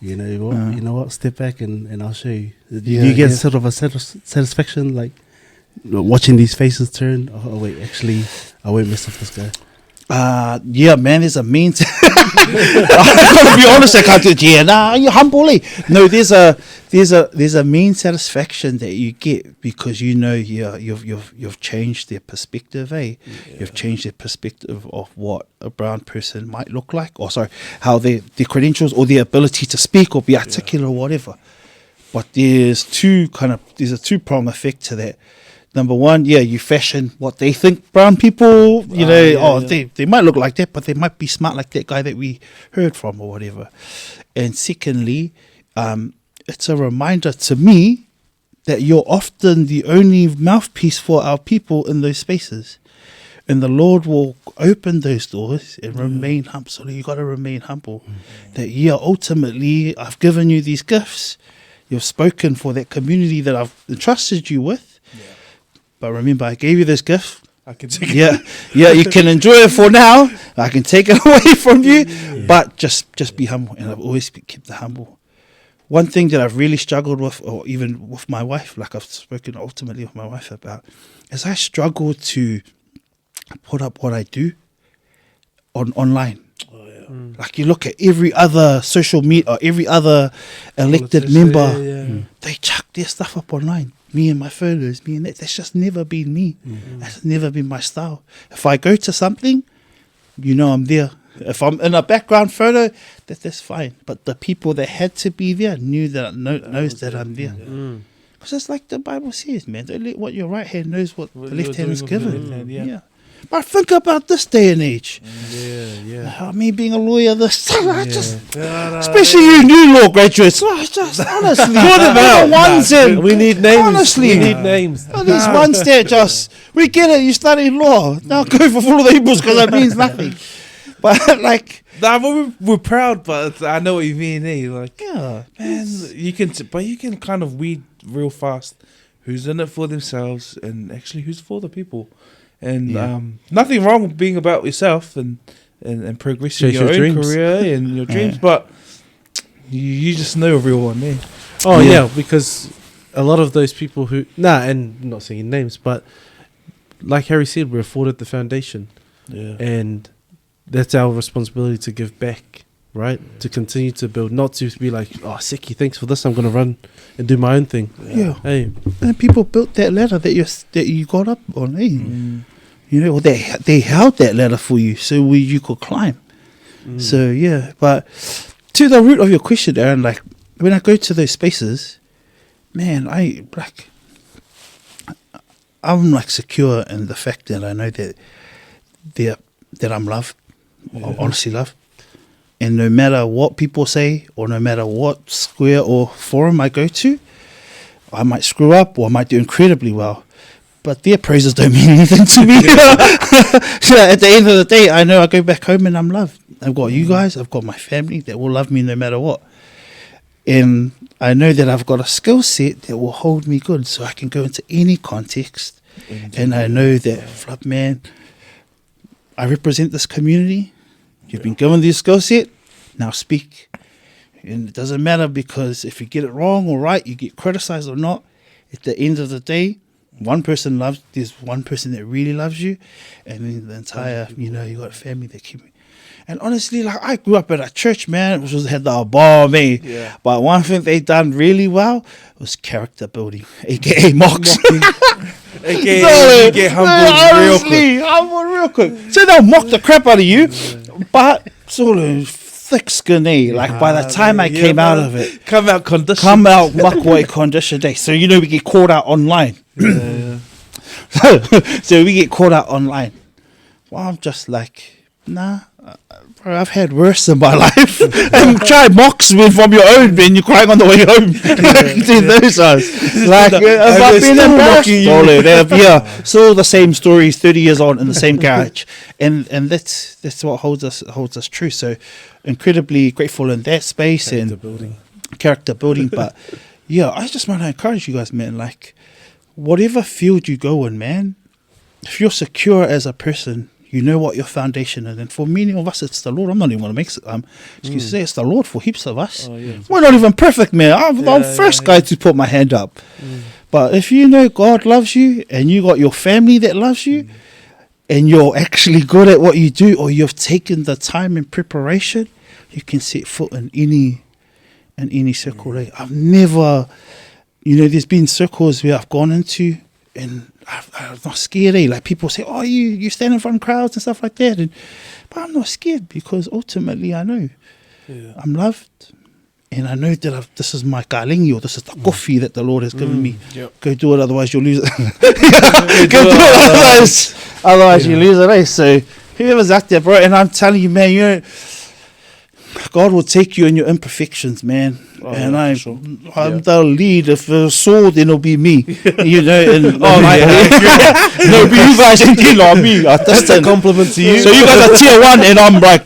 Speaker 4: you know what, step back and I'll show you. You get sort of a satisfaction like watching these faces turn. Oh wait, actually, I won't mess up this guy.
Speaker 2: Yeah, man, there's a mean. I gotta be honest, I can't do it. Yeah, nah, you're humble. No, there's a mean satisfaction that you get because you know you've changed their perspective, eh? Yeah. You've changed their perspective of what a brown person might look like, or sorry, how their credentials or their ability to speak or be articulate or whatever. But there's a two-prong effect to that. Number one, you fashion what they think brown people, they might look like that, but they might be smart like that guy that we heard from or whatever. And secondly, it's a reminder to me that you're often the only mouthpiece for our people in those spaces. And the Lord will open those doors and remain humble. So you got to remain humble. That ultimately, I've given you these gifts. You've spoken for that community that I've entrusted you with. But remember, I gave you this gift.
Speaker 3: I can take it.
Speaker 2: You can enjoy it for now. I can take it away from you. But just be humble. And I've always kept the humble. One thing that I've really struggled with, or even with my wife, like I've spoken ultimately with my wife about, is I struggle to put up what I do online. Like you look at every other social media or every other elected member, they chuck their stuff up online. Me and my photos, that's just never been me. That's never been my style. If I go to something, I'm there. If I'm in a background photo, that's fine. But the people that had to be there knows that I'm there. Because it's like the Bible says, man. Don't let what your right hand knows what the left hand is given. But think about this day and age. Me being a lawyer, especially you new law graduates. Honestly,
Speaker 1: we need names.
Speaker 2: Honestly,
Speaker 1: we need names.
Speaker 2: These ones that we get it. You study law now. Go for full of the Hebrews because that means nothing. But like,
Speaker 3: we're proud, but I know what you mean.
Speaker 2: Man,
Speaker 3: you can kind of weed real fast who's in it for themselves and actually who's for the people. And nothing wrong with being about yourself and progressing your own dreams. Career and your dreams, but you just know a real one there.
Speaker 1: Oh yeah, because a lot of those people who and I'm not saying names, but like Harry said, we're afforded the foundation, and that's our responsibility to give back, right? To continue to build, not to be like, oh, Seki, thanks for this. I'm gonna run and do my own thing. Hey,
Speaker 2: and people built that ladder that you got up on. Or they held that ladder for you so you could climb. So but to the root of your question, Aaron, like when I go to those spaces, man, I'm like secure in the fact that I know that I'm loved, honestly loved. And no matter what people say or no matter what square or forum I go to, I might screw up or I might do incredibly well. But their praises don't mean anything to me. So at the end of the day, I know I go back home and I'm loved. I've got you guys, I've got my family that will love me no matter what. And I know that I've got a skill set that will hold me good so I can go into any context. And I know that, man, I represent this community. You've been given this skill set, now speak. And it doesn't matter because if you get it wrong or right, you get criticized or not. At the end of the day, there's one person that really loves you, and then the entire, you got a family that keep me. And honestly, like I grew up at a church, man, which had the bomb, But one thing they done really well was character building, aka mocks.
Speaker 3: AKA you get humble
Speaker 2: real quick. So they'll mock the crap out of you, but sort of thick skin, Like by the time I came out of it,
Speaker 3: come out conditioned.
Speaker 2: Come out muckway conditioned, So we get caught out online. So we get caught out online. Well, I'm just like, nah. Bro, I've had worse in my life. And try mocks me from your own, man. You're crying on the way home. Those ones. Like, I've been embarrassed. Still the same stories 30 years on in the same garage. And that's what holds us true. So incredibly grateful in that space. Character building. But I just want to encourage you guys, man. Like, whatever field you go in, man, if you're secure as a person, you know what your foundation is. And for many of us, it's the Lord. I'm not even going to make excuse to say it's the Lord for heaps of us.
Speaker 3: Oh, yeah.
Speaker 2: We're not even perfect, man. I'm the first guy to put my hand up. But if you know God loves you and you got your family that loves you and you're actually good at what you do, or you've taken the time and preparation, you can set foot in any circle. Right? I've never, there's been circles where I've gone into and I'm not scared. Like people say, oh, you stand in front of crowds and stuff like that. But I'm not scared because ultimately I know I'm loved. And I know that this is my kalingi, or this is the coffee that the Lord has given me.
Speaker 3: Yep.
Speaker 2: Go do it, otherwise you'll lose it. Go do it, otherwise you lose it. Eh? So whoever's out there, bro, and I'm telling you, man, God will take you in your imperfections, man. And I'm the lead. If it's Saul, then it'll be me. And no, but you guys ain't on me. That's a compliment to you. So you guys are tier 1, and I'm like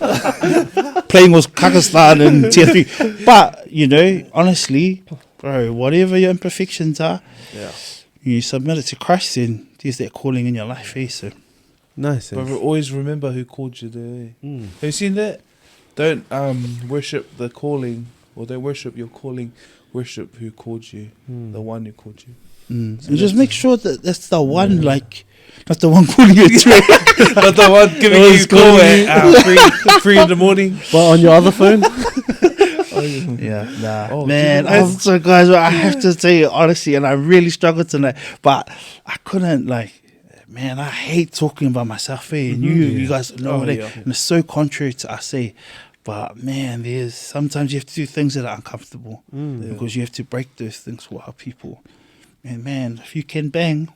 Speaker 2: playing with Kazakhstan and tier 3. But honestly, bro, whatever your imperfections are, you submit it to Christ, and there's that calling in your life. So
Speaker 1: Nice.
Speaker 3: But always remember who called you there. Have you seen that? Don't worship the calling, or don't worship your calling. Worship who called you, the one who called you.
Speaker 2: So and just make sure that that's the one, like, not the one calling you through.
Speaker 3: Not the one giving you a call at 3 in the morning.
Speaker 1: But on your other phone?
Speaker 2: Man, also, guys, I have to tell you honestly, and I really struggled tonight, but I couldn't, man, I hate talking about myself, and you guys know and it's so contrary to I say. But man, sometimes you have to do things that are uncomfortable because you have to break those things for our people. And man, if you can bang,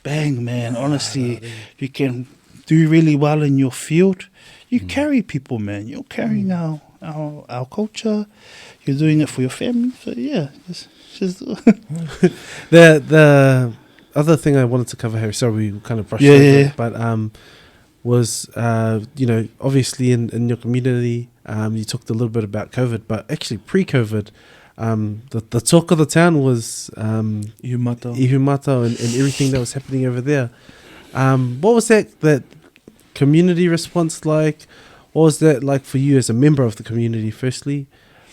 Speaker 2: man. Honestly, you can do really well in your field. You carry people, man. You're carrying our culture. You're doing it for your family. So yeah, just
Speaker 1: the other thing I wanted to cover here. Sorry, we kind of brushed over it, but was obviously in your community, you talked a little bit about COVID, but actually pre-COVID, the talk of the town was Ihumata and everything that was happening over there. What was that community response like? What was that like for you as a member of the community, firstly,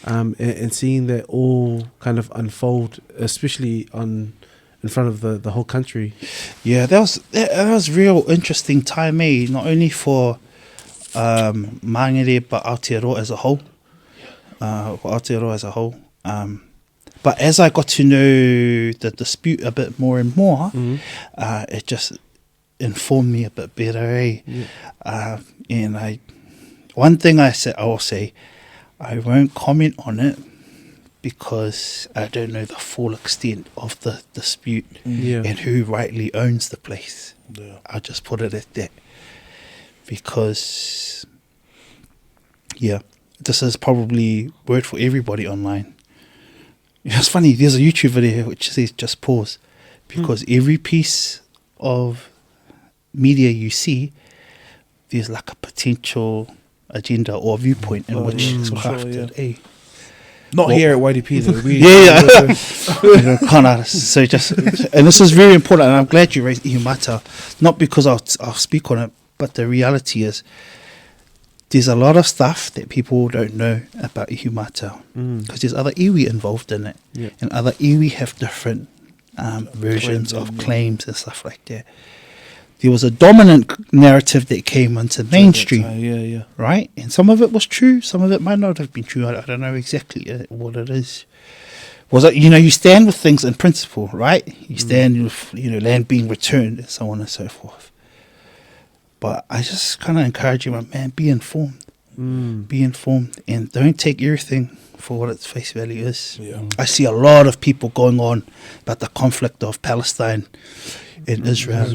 Speaker 1: and seeing that all kind of unfold, especially in front of the whole country?
Speaker 2: Yeah, that was real interesting time, not only for Mangere, but Aotearoa as a whole. But as I got to know the dispute a bit more and more, it just informed me a bit better. And one thing I will say, I won't comment on it, because I don't know the full extent of the dispute and who rightly owns the place. I'll just put it at that. Because, this is probably word for everybody online. It's funny, there's a YouTube video which says just pause. Because every piece of media you see, there's like a potential agenda or viewpoint in which it's crafted.
Speaker 3: Not here at YDP though.
Speaker 2: So and this is very important, and I'm glad you raised Ihumata, not because I'll speak on it, but the reality is there's a lot of stuff that people don't know about Ihumata, because there's other iwi involved in it, and other iwi have different versions of claims and stuff like that. There was a dominant narrative that came into mainstream, right? And some of it was true, some of it might not have been true. I don't know exactly what it is. Was it, you stand with things in principle, right? You stand with, land being returned and so on and so forth. But I just kind of encourage you, man, be informed. Be informed, and don't take everything for what its face value is. I see a lot of people going on about the conflict of Palestine in Israel,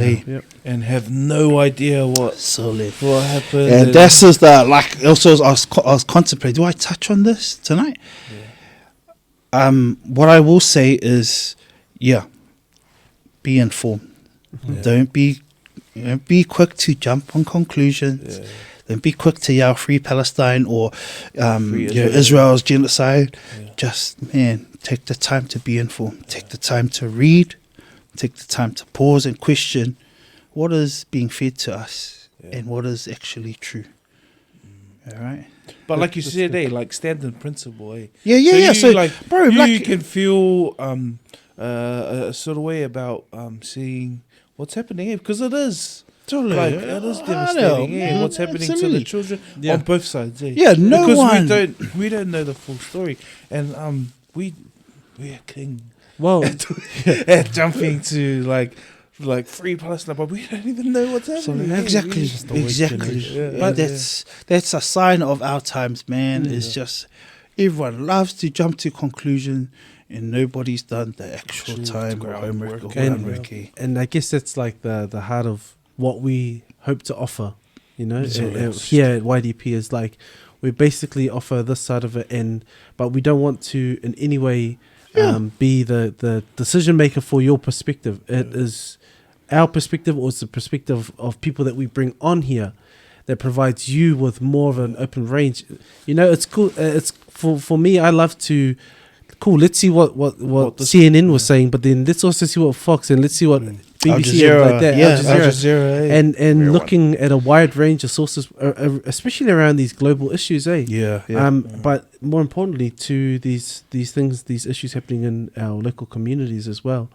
Speaker 3: and have no idea what happened.
Speaker 2: And this is also I was contemplating, do I touch on this tonight? What I will say is, be informed. Don't be quick to jump on conclusions. then be quick to yell free Palestine or
Speaker 3: Free
Speaker 2: Israel's genocide.
Speaker 3: Yeah.
Speaker 2: Just, man, take the time to be informed. Take the time to read. Take the time to pause and question what is being fed to us and what is actually true. All right?
Speaker 3: But like you said, like standing principle,
Speaker 2: Yeah. So,
Speaker 3: like,
Speaker 2: bro,
Speaker 3: you
Speaker 2: like,
Speaker 3: can feel a sort of way about seeing what's happening, because it is.
Speaker 2: totally,
Speaker 3: Like, it is
Speaker 2: I
Speaker 3: devastating,
Speaker 2: know,
Speaker 3: what's happening
Speaker 2: absolutely.
Speaker 3: to the children
Speaker 1: Yeah.
Speaker 3: on both sides.
Speaker 2: Yeah, no
Speaker 3: because
Speaker 2: one.
Speaker 3: we don't know the full story, and we are king
Speaker 1: Well,
Speaker 3: at jumping to like free Palestine, but we don't even know what's happening.
Speaker 2: Exactly.
Speaker 3: Yeah,
Speaker 2: But that's a sign of our times, man. It's just everyone loves to jump to conclusion, and nobody's done the actual time or homework or groundwork.
Speaker 1: and I guess that's like the heart of what we hope to offer, you know.
Speaker 2: Yes.
Speaker 1: Here at YDP is like we basically offer this side of it, but we don't want to in any way be the decision maker for your perspective. It is our perspective, or it's the perspective of people that we bring on here that provides you with more of an open range. You know, it's cool. It's for me, I love to. Cool. Let's see what CNN was saying, but then let's also see what Fox, and let's see what BBC and like that. Al Jazeera, and looking at a wide range of sources, especially around these global issues, But more importantly, to these things, these issues happening in our local communities as well.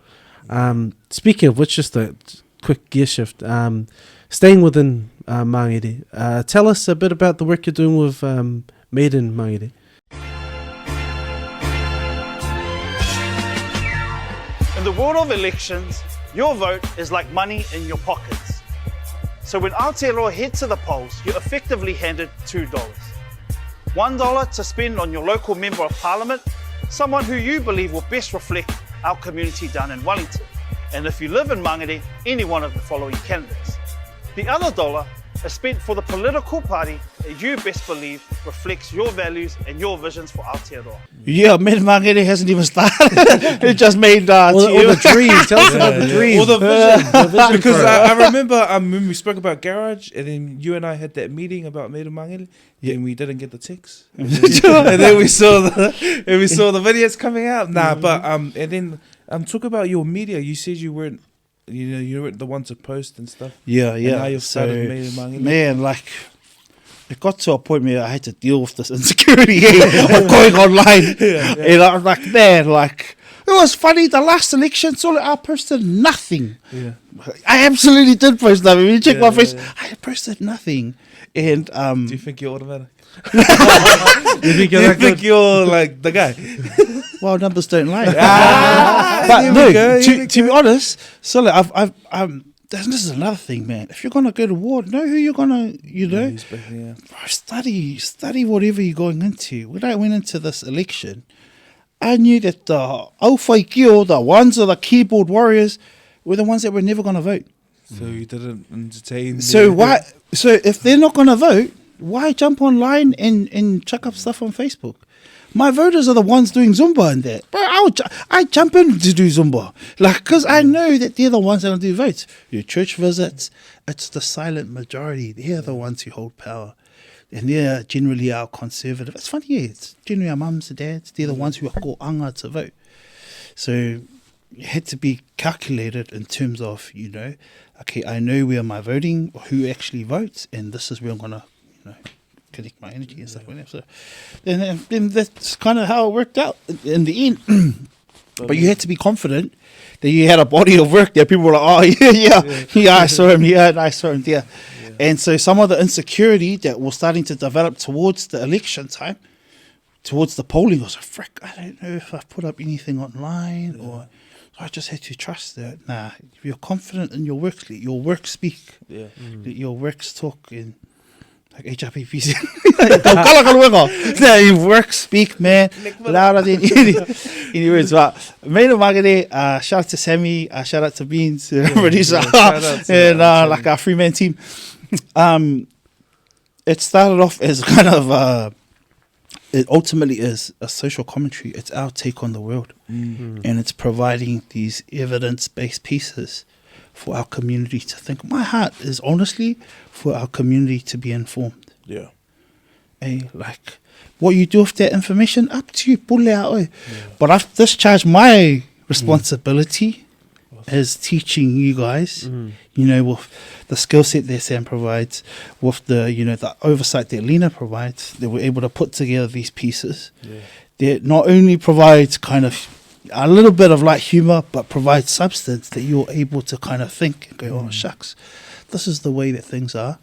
Speaker 1: Speaking of which, just a quick gear shift. Staying within Mangere, tell us a bit about the work you're doing with Made in Mangere.
Speaker 5: In the world of elections, your vote is like money in your pockets. So when Aotearoa head to the polls, you're effectively handed $2. $1 to spend on your local member of parliament, someone who you believe will best reflect our community down in Wellington. And if you live in Mangere, any one of the following candidates. The other $1 is spent for the political party that you best believe reflects your values and your visions for Aotearoa.
Speaker 2: Yeah, Mangere hasn't even started. It just made
Speaker 1: Or the dream. Tell us about the dream.
Speaker 3: Or the vision. Because I remember when we spoke about Garage, and then you and I had that meeting about Made in Mangere, and we didn't get the text. And then we saw the videos coming out. But and then talk about your media. You said you weren't. You weren't the one to post and stuff.
Speaker 2: Yeah.
Speaker 3: And now you've started Made in Mangere.
Speaker 2: Man, like, it got to a point where I had to deal with this insecurity of going online. And I was like, man, like, it was funny. The last election, I posted nothing.
Speaker 3: Yeah.
Speaker 2: I absolutely did post nothing. When you check my face, I posted nothing. And
Speaker 3: Do you think you're automatic?
Speaker 1: You
Speaker 3: think you're like the guy?
Speaker 2: well, numbers don't lie.
Speaker 3: But
Speaker 2: But no, to be honest, so like, this is another thing, man. If you're gonna go to war, know who you're gonna, study whatever you're going into. When I went into this election, I knew that the Alofa, the ones of the keyboard warriors, were the ones that were never gonna vote.
Speaker 3: So you didn't entertain.
Speaker 2: So why? So if they're not gonna vote, why jump online and chuck up stuff on Facebook? My voters are the ones doing Zumba and that. Bro, I jump in to do Zumba. Like, because I know that they're the ones that don't do votes. Your church visits, it's the silent majority. They're the ones who hold power. And they're generally our conservative. It's funny, it's generally our mums and dads. They're the ones who are called anga to vote. So it had to be calculated in terms of, okay, I know where my voting, who actually votes, and this is where I'm going to, connect my energy and stuff like that. So then that's kind of how it worked out in the end. But you had to be confident that you had a body of work that people were like, oh, I saw him here and I saw him there. Yeah. And so some of the insecurity that was starting to develop towards the election time, towards the polling, was like, frick, I don't know if I've put up anything online or... I just had to trust that. If you're confident in your work, let your work speak. Yeah. Let your works talk in... Like HRPP. Your work speak, man, louder than any words. But Made in Mangere, shout out to Sammy, shout out to Beans, everybody's and like our 3-man team. It started off as kind of it ultimately is a social commentary. It's our take on the world, and it's providing these evidence-based pieces for our community to think. My heart is honestly for our community to be informed.
Speaker 3: Yeah.
Speaker 2: Like, what you do with that information, up to you. Pule out, oi. But I've discharged my responsibility as teaching you guys, you know, with the skill set that Sam provides, with the, you know, the oversight that Lena provides, that we're able to put together these pieces.
Speaker 3: Yeah.
Speaker 2: That not only provides kind of a little bit of light humor, but provides substance that you're able to kind of think and go, oh, shucks, this is the way that things are,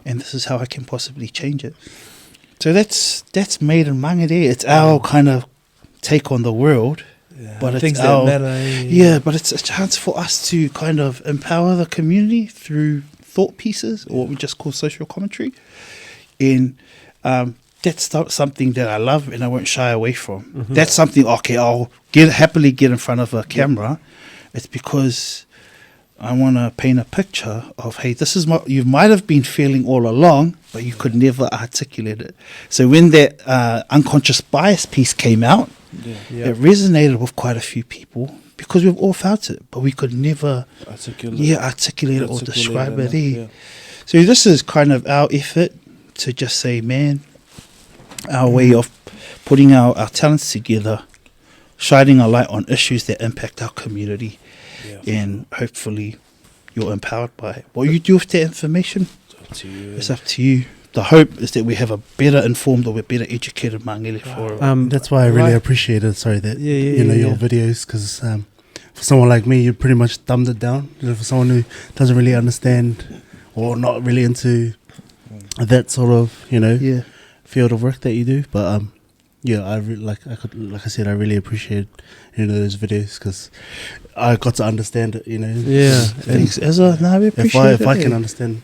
Speaker 2: and this is how I can possibly change it. So that's made in Mangere. It's our kind of take on the world, but it's
Speaker 3: Things
Speaker 2: our,
Speaker 3: that matter.
Speaker 2: yeah, but it's a chance for us to kind of empower the community through thought pieces, or what we just call social commentary. And that's something that I love and I won't shy away from. That's something, okay, I'll happily get in front of a camera. It's because I want to paint a picture of, hey, this is what you might have been feeling all along, but you could never articulate it. So when that unconscious bias piece came out, it resonated with quite a few people because we've all felt it, but we could never articulate it or describe it.
Speaker 3: Yeah.
Speaker 2: So this is kind of our effort to just say, man, our way of putting our talents together, shining a light on issues that impact our community, and hopefully you're empowered by it. What you do with that information, it's up to you. The hope is that we have a better informed or a better educated Mangele for it.
Speaker 4: That's why I really appreciated, your videos, because for someone like me, you pretty much dumbed it down. You know, for someone who doesn't really understand or not really into that sort of, field of work that you do. But I really appreciate those videos because I got to understand it.
Speaker 2: Thanks, Ezra. No, we appreciate
Speaker 4: if I can understand,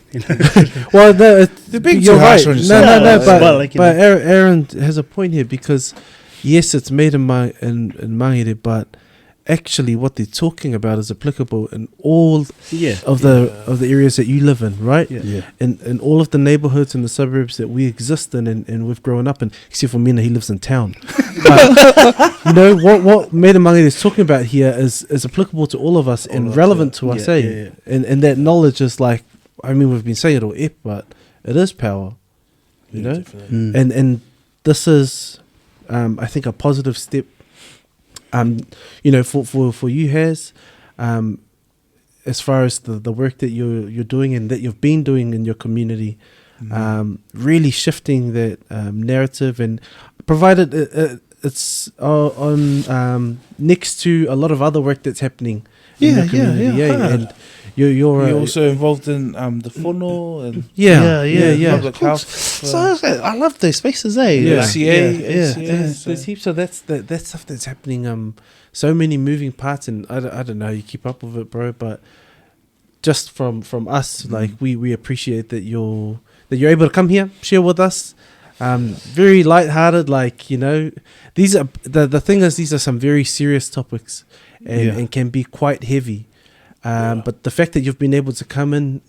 Speaker 1: Well, no, you're right.
Speaker 2: No,
Speaker 1: but Aaron has a point here because yes, it's made in Mangere, but actually what they're talking about is applicable in all of the areas that you live in, right? In all of the neighborhoods and the suburbs that we exist in and we've grown up in, except for Mina, he lives in town. But what Made in Mangere is talking about here is applicable to all of us and relevant to us, and that knowledge is like, I mean, we've been saying it all, but it is power, and this is I think a positive step. For you, Haz, as far as the work that you're doing and that you've been doing in your community, really shifting that narrative, and provided it's on next to a lot of other work that's happening in the community, and you're
Speaker 3: also involved in the whono and public health.
Speaker 2: So I love those spaces,
Speaker 1: There's heaps of that stuff that's happening. So many moving parts, and I don't know how you keep up with it, bro. But just from us, like we appreciate that you're able to come here, share with us. Very lighthearted, these are the thing is these are some very serious topics and can be quite heavy. But the fact that you've been able to come in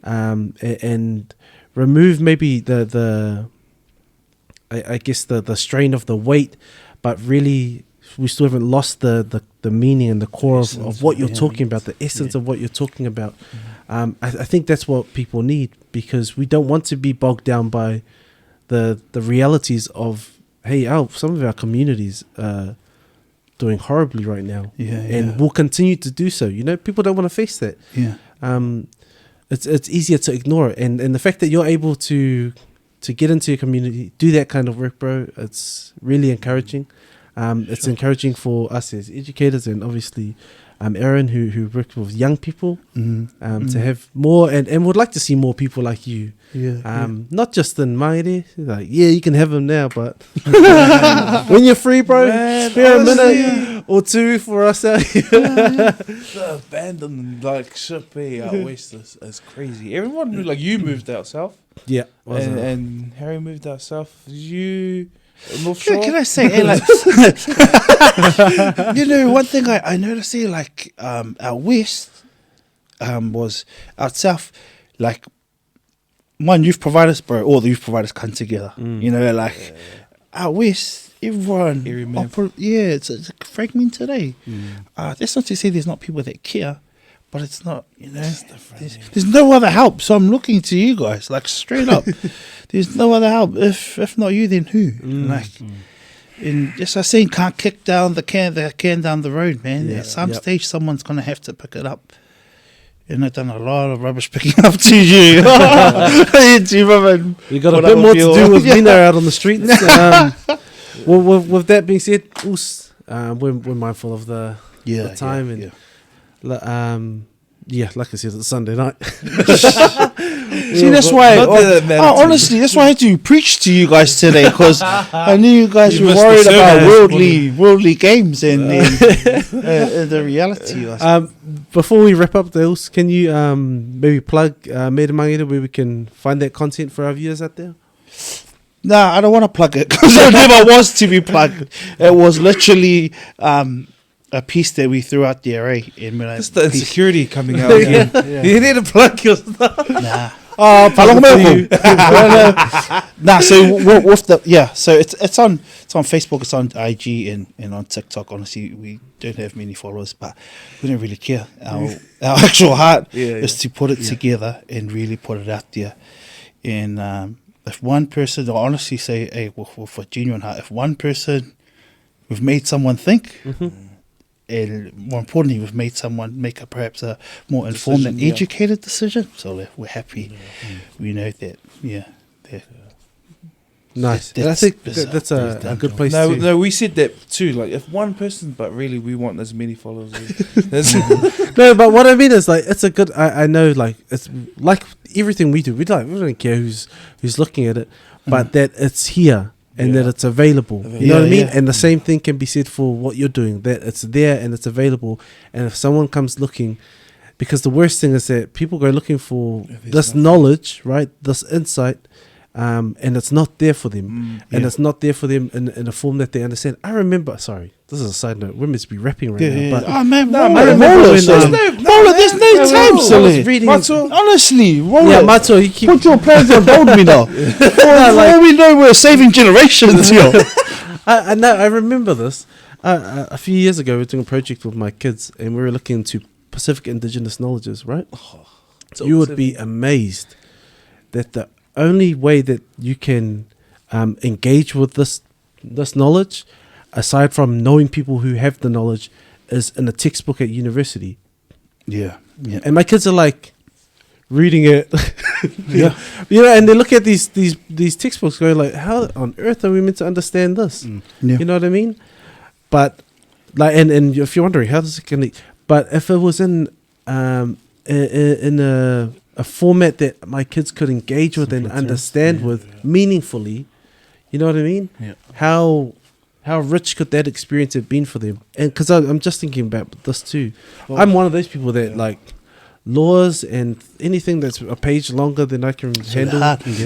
Speaker 1: and remove maybe the strain of the weight, but really we still haven't lost the meaning and the core of what you're talking about, the essence of what you're talking about. I think that's what people need, because we don't want to be bogged down by the realities of, some of our communities doing horribly right now, and will continue to do so. People don't want to face that. It's easier to ignore it, and the fact that you're able to get into your community, do that kind of work, bro, it's really encouraging. It's encouraging for us as educators, and obviously Aaron, who works with young people, to have more, and would like to see more people like you. Not just in Mangere, you can have them now, but when you're free, bro, spare a minute or two for us out here.
Speaker 3: The abandoned ship out west is crazy. Everyone knew, you moved out south. And Harry moved out south. You North Shore?
Speaker 2: Can I say, one thing I noticed here, out west was out south, one youth providers, bro, all the youth providers come together. Out west, everyone, it's fragmented today. That's not to say there's not people that care, but it's not, there's no other help. So I'm looking to you guys, like straight up. There's no other help. If not you, then who? And just I saying, can't kick down the can down the road, man. At some stage, someone's gonna have to pick it up. And I've done a lot of rubbish picking up to you. You got
Speaker 1: a bit more to do with Mina out on the streets. Well, with that being said, we're mindful of the time and like I said, it's Sunday night.
Speaker 2: See, that's why. Honestly, that's why I had to preach to you guys today, because I knew you guys were worried about worldly games and the reality.
Speaker 1: Before we wrap up, Dales, can you maybe plug Made in Mangere, where we can find that content for our viewers out there?
Speaker 2: Nah, I don't want to plug it because it never was to be plugged. It was literally a piece that we threw out there, eh?
Speaker 3: Just the insecurity coming out again. You need to plug your stuff.
Speaker 2: Nah. Nah, so with the so it's on Facebook, it's on IG and on TikTok. Honestly, we don't have many followers, but we don't really care. Our actual heart is to put it together and really put it out there. And if one person, I'll honestly say, hey, with a genuine heart, if one person, we've made someone think. And more importantly, we've made someone make perhaps a more informed and educated decision. So we're happy. We know that.
Speaker 1: Nice. I think that's a good place to...
Speaker 3: No, we said that too. Like, if one person, but really we want as many followers.
Speaker 1: No, but what I mean is, like, it's a good... I know, like, it's like everything we do. We don't care who's looking at it, but that it's here. And that it's available. You know what I mean? And the same thing can be said for what you're doing, that it's there and it's available. And if someone comes looking, because the worst thing is that people go looking for this knowledge, right? This insight, and it's not there for them. And it's not there for them in a form that they understand. I remember, sorry, this is a side note. We're meant to be rapping right now. But
Speaker 2: there's no time, silly. Honestly,
Speaker 1: Mato, you keep...
Speaker 2: Put your plans on hold, me now. For we know, we're saving generations here.
Speaker 1: I remember this. A few years ago, we were doing a project with my kids, and we were looking into Pacific indigenous knowledges, right? So you would be amazed that the only way that you can engage with this knowledge, aside from knowing people who have the knowledge, is in a textbook at university.
Speaker 2: Yeah.
Speaker 1: And my kids are like reading it. And they look at these textbooks going like, how on earth are we meant to understand this? You know what I mean? But like, and if you're wondering how does it connect, but if it was in a format that my kids could engage with and understand with meaningfully, you know what I mean? How rich could that experience have been for them? And because I'm just thinking about this too. I'm one of those people that like laws and anything that's a page longer than I can handle.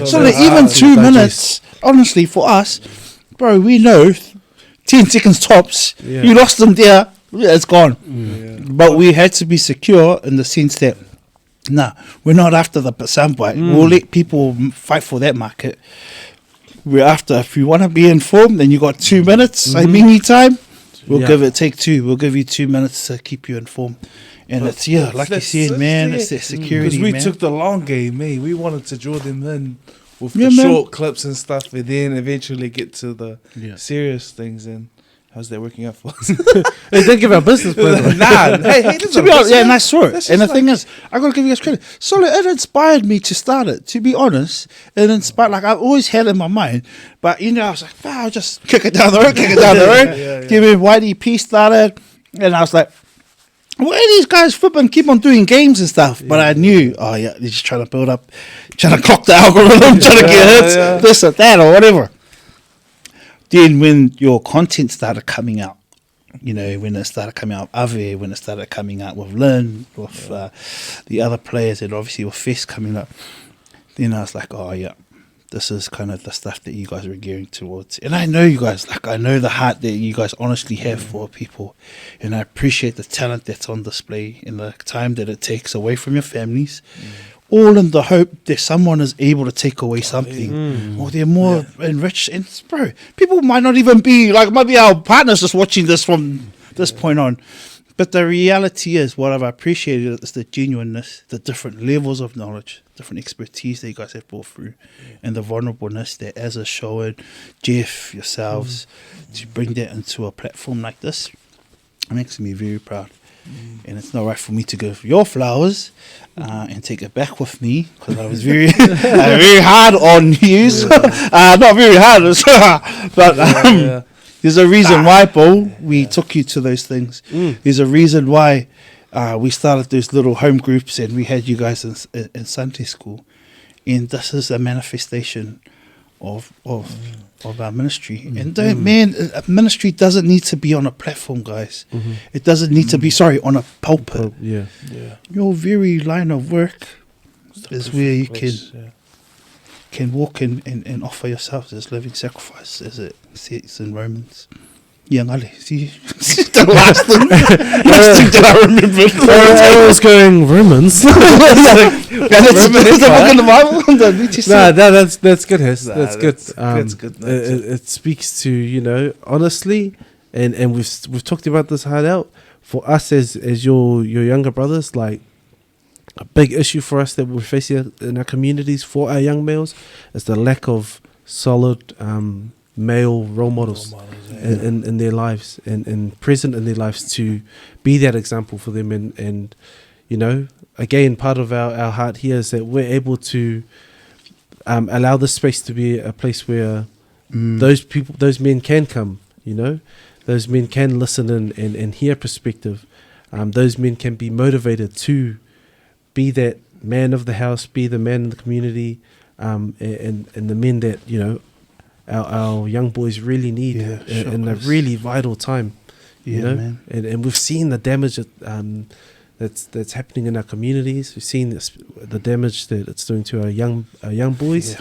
Speaker 2: So like even 2 minutes, honestly, for us, bro, we know 10 seconds tops. You lost them there, it's gone. But we had to be secure in the sense that, we're not after the soundbite. We'll let people fight for that market. We're after, if you want to be informed, then you got 2 minutes, mini time. We'll take 2. We'll give you 2 minutes to keep you informed. And but it's, like you said, man, it's that security,
Speaker 3: because we took the long game, man. We wanted to draw them in with the short clips and stuff, and then eventually get to the serious things. And how's that working out for us?
Speaker 1: Hey, don't give our business plan.
Speaker 2: Hey, to be honest, and I saw it. And the thing is, I got to give you guys credit. So it inspired me to start it. To be honest, it inspired. Like I've always had it in my mind, but I was like, I'll just kick it down the road. Give me YDP started, and I was like, why are these guys flipping keep on doing games and stuff? But I knew, they're just trying to build up, trying to clock the algorithm, trying to get hits, this or that or whatever. Then when your content started coming out, when it started coming out with Ave, when it started coming out with Lynn, with the other players, and obviously with Fest coming up, then I was like, this is kind of the stuff that you guys are gearing towards. And I know you guys, I know the heart that you guys honestly have for people. And I appreciate the talent that's on display and the time that it takes away from your families. All in the hope that someone is able to take away something. Or they're more enriched. And, bro, people might not even be, might be our partners just watching this from this point on. But the reality is, what I've appreciated is the genuineness, the different levels of knowledge, different expertise that you guys have brought through, and the vulnerableness that as a showing, Jeff, yourselves, to bring that into a platform like this. It makes me very proud. And it's not right for me to go for your flowers and take it back with me, because I was very very hard on you. So, not very hard, but there's a reason why, Bo, we took you to those things. There's a reason why we started those little home groups and we had you guys in Sunday school. And this is a manifestation of our ministry. And ministry doesn't need to be on a platform, guys. It doesn't need to be, on a pulpit. Your very line of work is where you can walk and offer yourselves as living sacrifice, as it says in Romans. Yeah, see, the last thing that I remember.
Speaker 1: I was going Romans.
Speaker 2: That's the book in the Bible.
Speaker 1: That's good, Hess. That's good.
Speaker 3: That's good.
Speaker 1: It speaks to, honestly, and we've talked about this hard out. For us as your younger brothers, like, a big issue for us that we're facing in our communities for our young males is the lack of solid male role models in their lives and present in their lives to be that example for them. And again, part of our heart here is that we're able to allow this space to be a place where those men can come, those men can listen and hear perspective. Those men can be motivated to be that man of the house, be the man in the community, and the men that our young boys really need in a really vital time.
Speaker 2: Man.
Speaker 1: And we've seen the damage that's happening in our communities. We've seen the damage that it's doing to our young boys,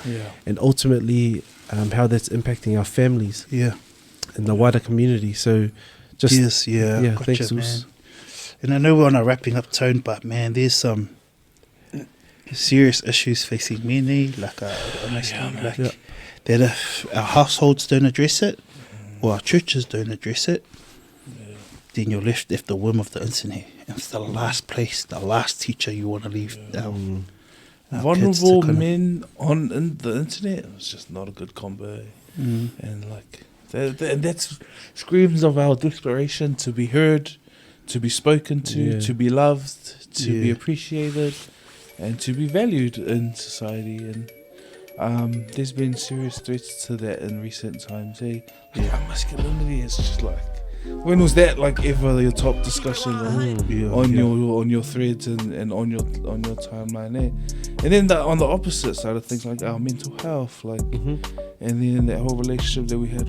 Speaker 1: and ultimately how that's impacting our families and the wider community. So just
Speaker 2: gotcha,
Speaker 1: thanks,
Speaker 2: man.
Speaker 1: Zeus.
Speaker 2: And I know we're on a wrapping up tone, but man, there's some serious issues facing many, that if our households don't address it, or our churches don't address it, then you're left at the whim of the internet. And it's the last place, the last teacher you want to leave our
Speaker 3: vulnerable men on the internet. It's just not a good combo. And that screams of our desperation to be heard, to be spoken to be loved, to be appreciated, and to be valued in society. And there's been serious threats to that in recent times. Our masculinity is just like, when was that ever your top discussion on your threads and on your timeline? And then on the opposite side of things, like our mental health, and then that whole relationship that we had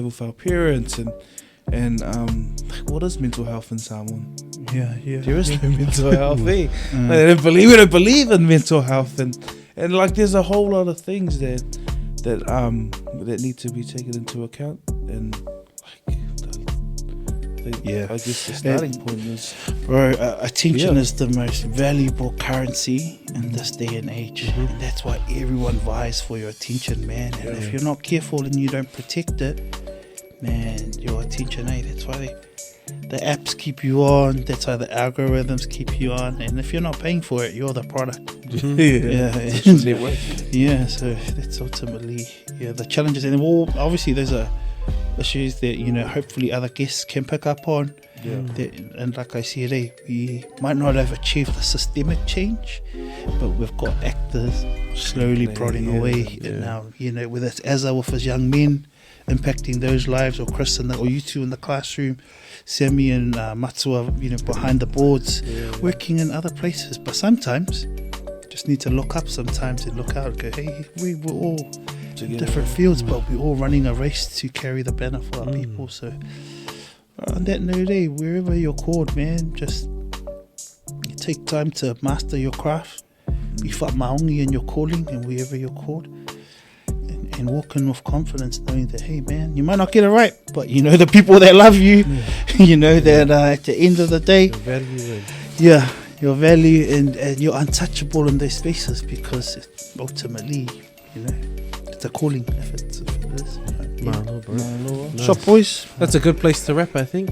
Speaker 3: with our parents, and what is mental health in Samoan? There is no mental health. We don't believe in mental health, and there's a whole lot of things that need to be taken into account. And I guess the starting point is,
Speaker 2: attention is the most valuable currency in this day and age, and that's why everyone vies for your attention, man. And if you're not careful and you don't protect it, man, your attention, that's why the apps keep you on, that's why the algorithms keep you on, and if you're not paying for it, you're the product. So that's ultimately the challenges. And obviously there's issues that hopefully other guests can pick up on, and like I said, we might not have achieved the systemic change, but we've got actors slowly prodding away. And now, whether it's Azza with his young men impacting those lives, or Chris or you two in the classroom, Sammy and Matsua, behind the boards, working in other places. But sometimes just need to look up sometimes and look out and go, hey, we're all in different fields, but we're all running a race to carry the banner for our people. So on that note, wherever you're called, man, just take time to master your craft, be whamaongi in your calling, and wherever you're called, and walk in with confidence, knowing that, hey man, you might not get it right, but the people that love you, that at the end of the day, your value and you're untouchable in those spaces, because ultimately, it's a calling if it is.
Speaker 1: Mang Law, bro.
Speaker 2: Shop boys.
Speaker 1: That's a good place to wrap, I think.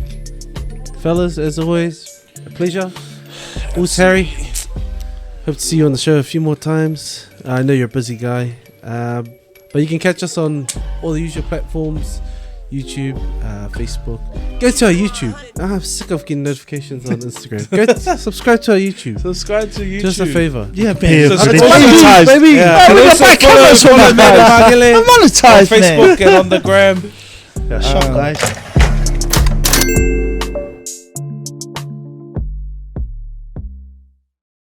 Speaker 1: fellas, as always, a pleasure. Who's Harry? Hope to see you on the show a few more times. I know you're a busy guy, but you can catch us on all the usual platforms. YouTube, Facebook. Go to our YouTube. I'm sick of getting notifications on Instagram. Go subscribe to our YouTube.
Speaker 3: Subscribe to YouTube.
Speaker 1: Just a favor.
Speaker 2: Yeah,
Speaker 4: Yeah,
Speaker 2: man.
Speaker 4: baby.
Speaker 2: Monetized.
Speaker 1: Baby.
Speaker 3: Yeah.
Speaker 2: Oh, we got back cameras on that, man. I'm
Speaker 3: on
Speaker 2: monetized, man.
Speaker 3: Facebook and on the gram.
Speaker 2: Yeah, shop, guys.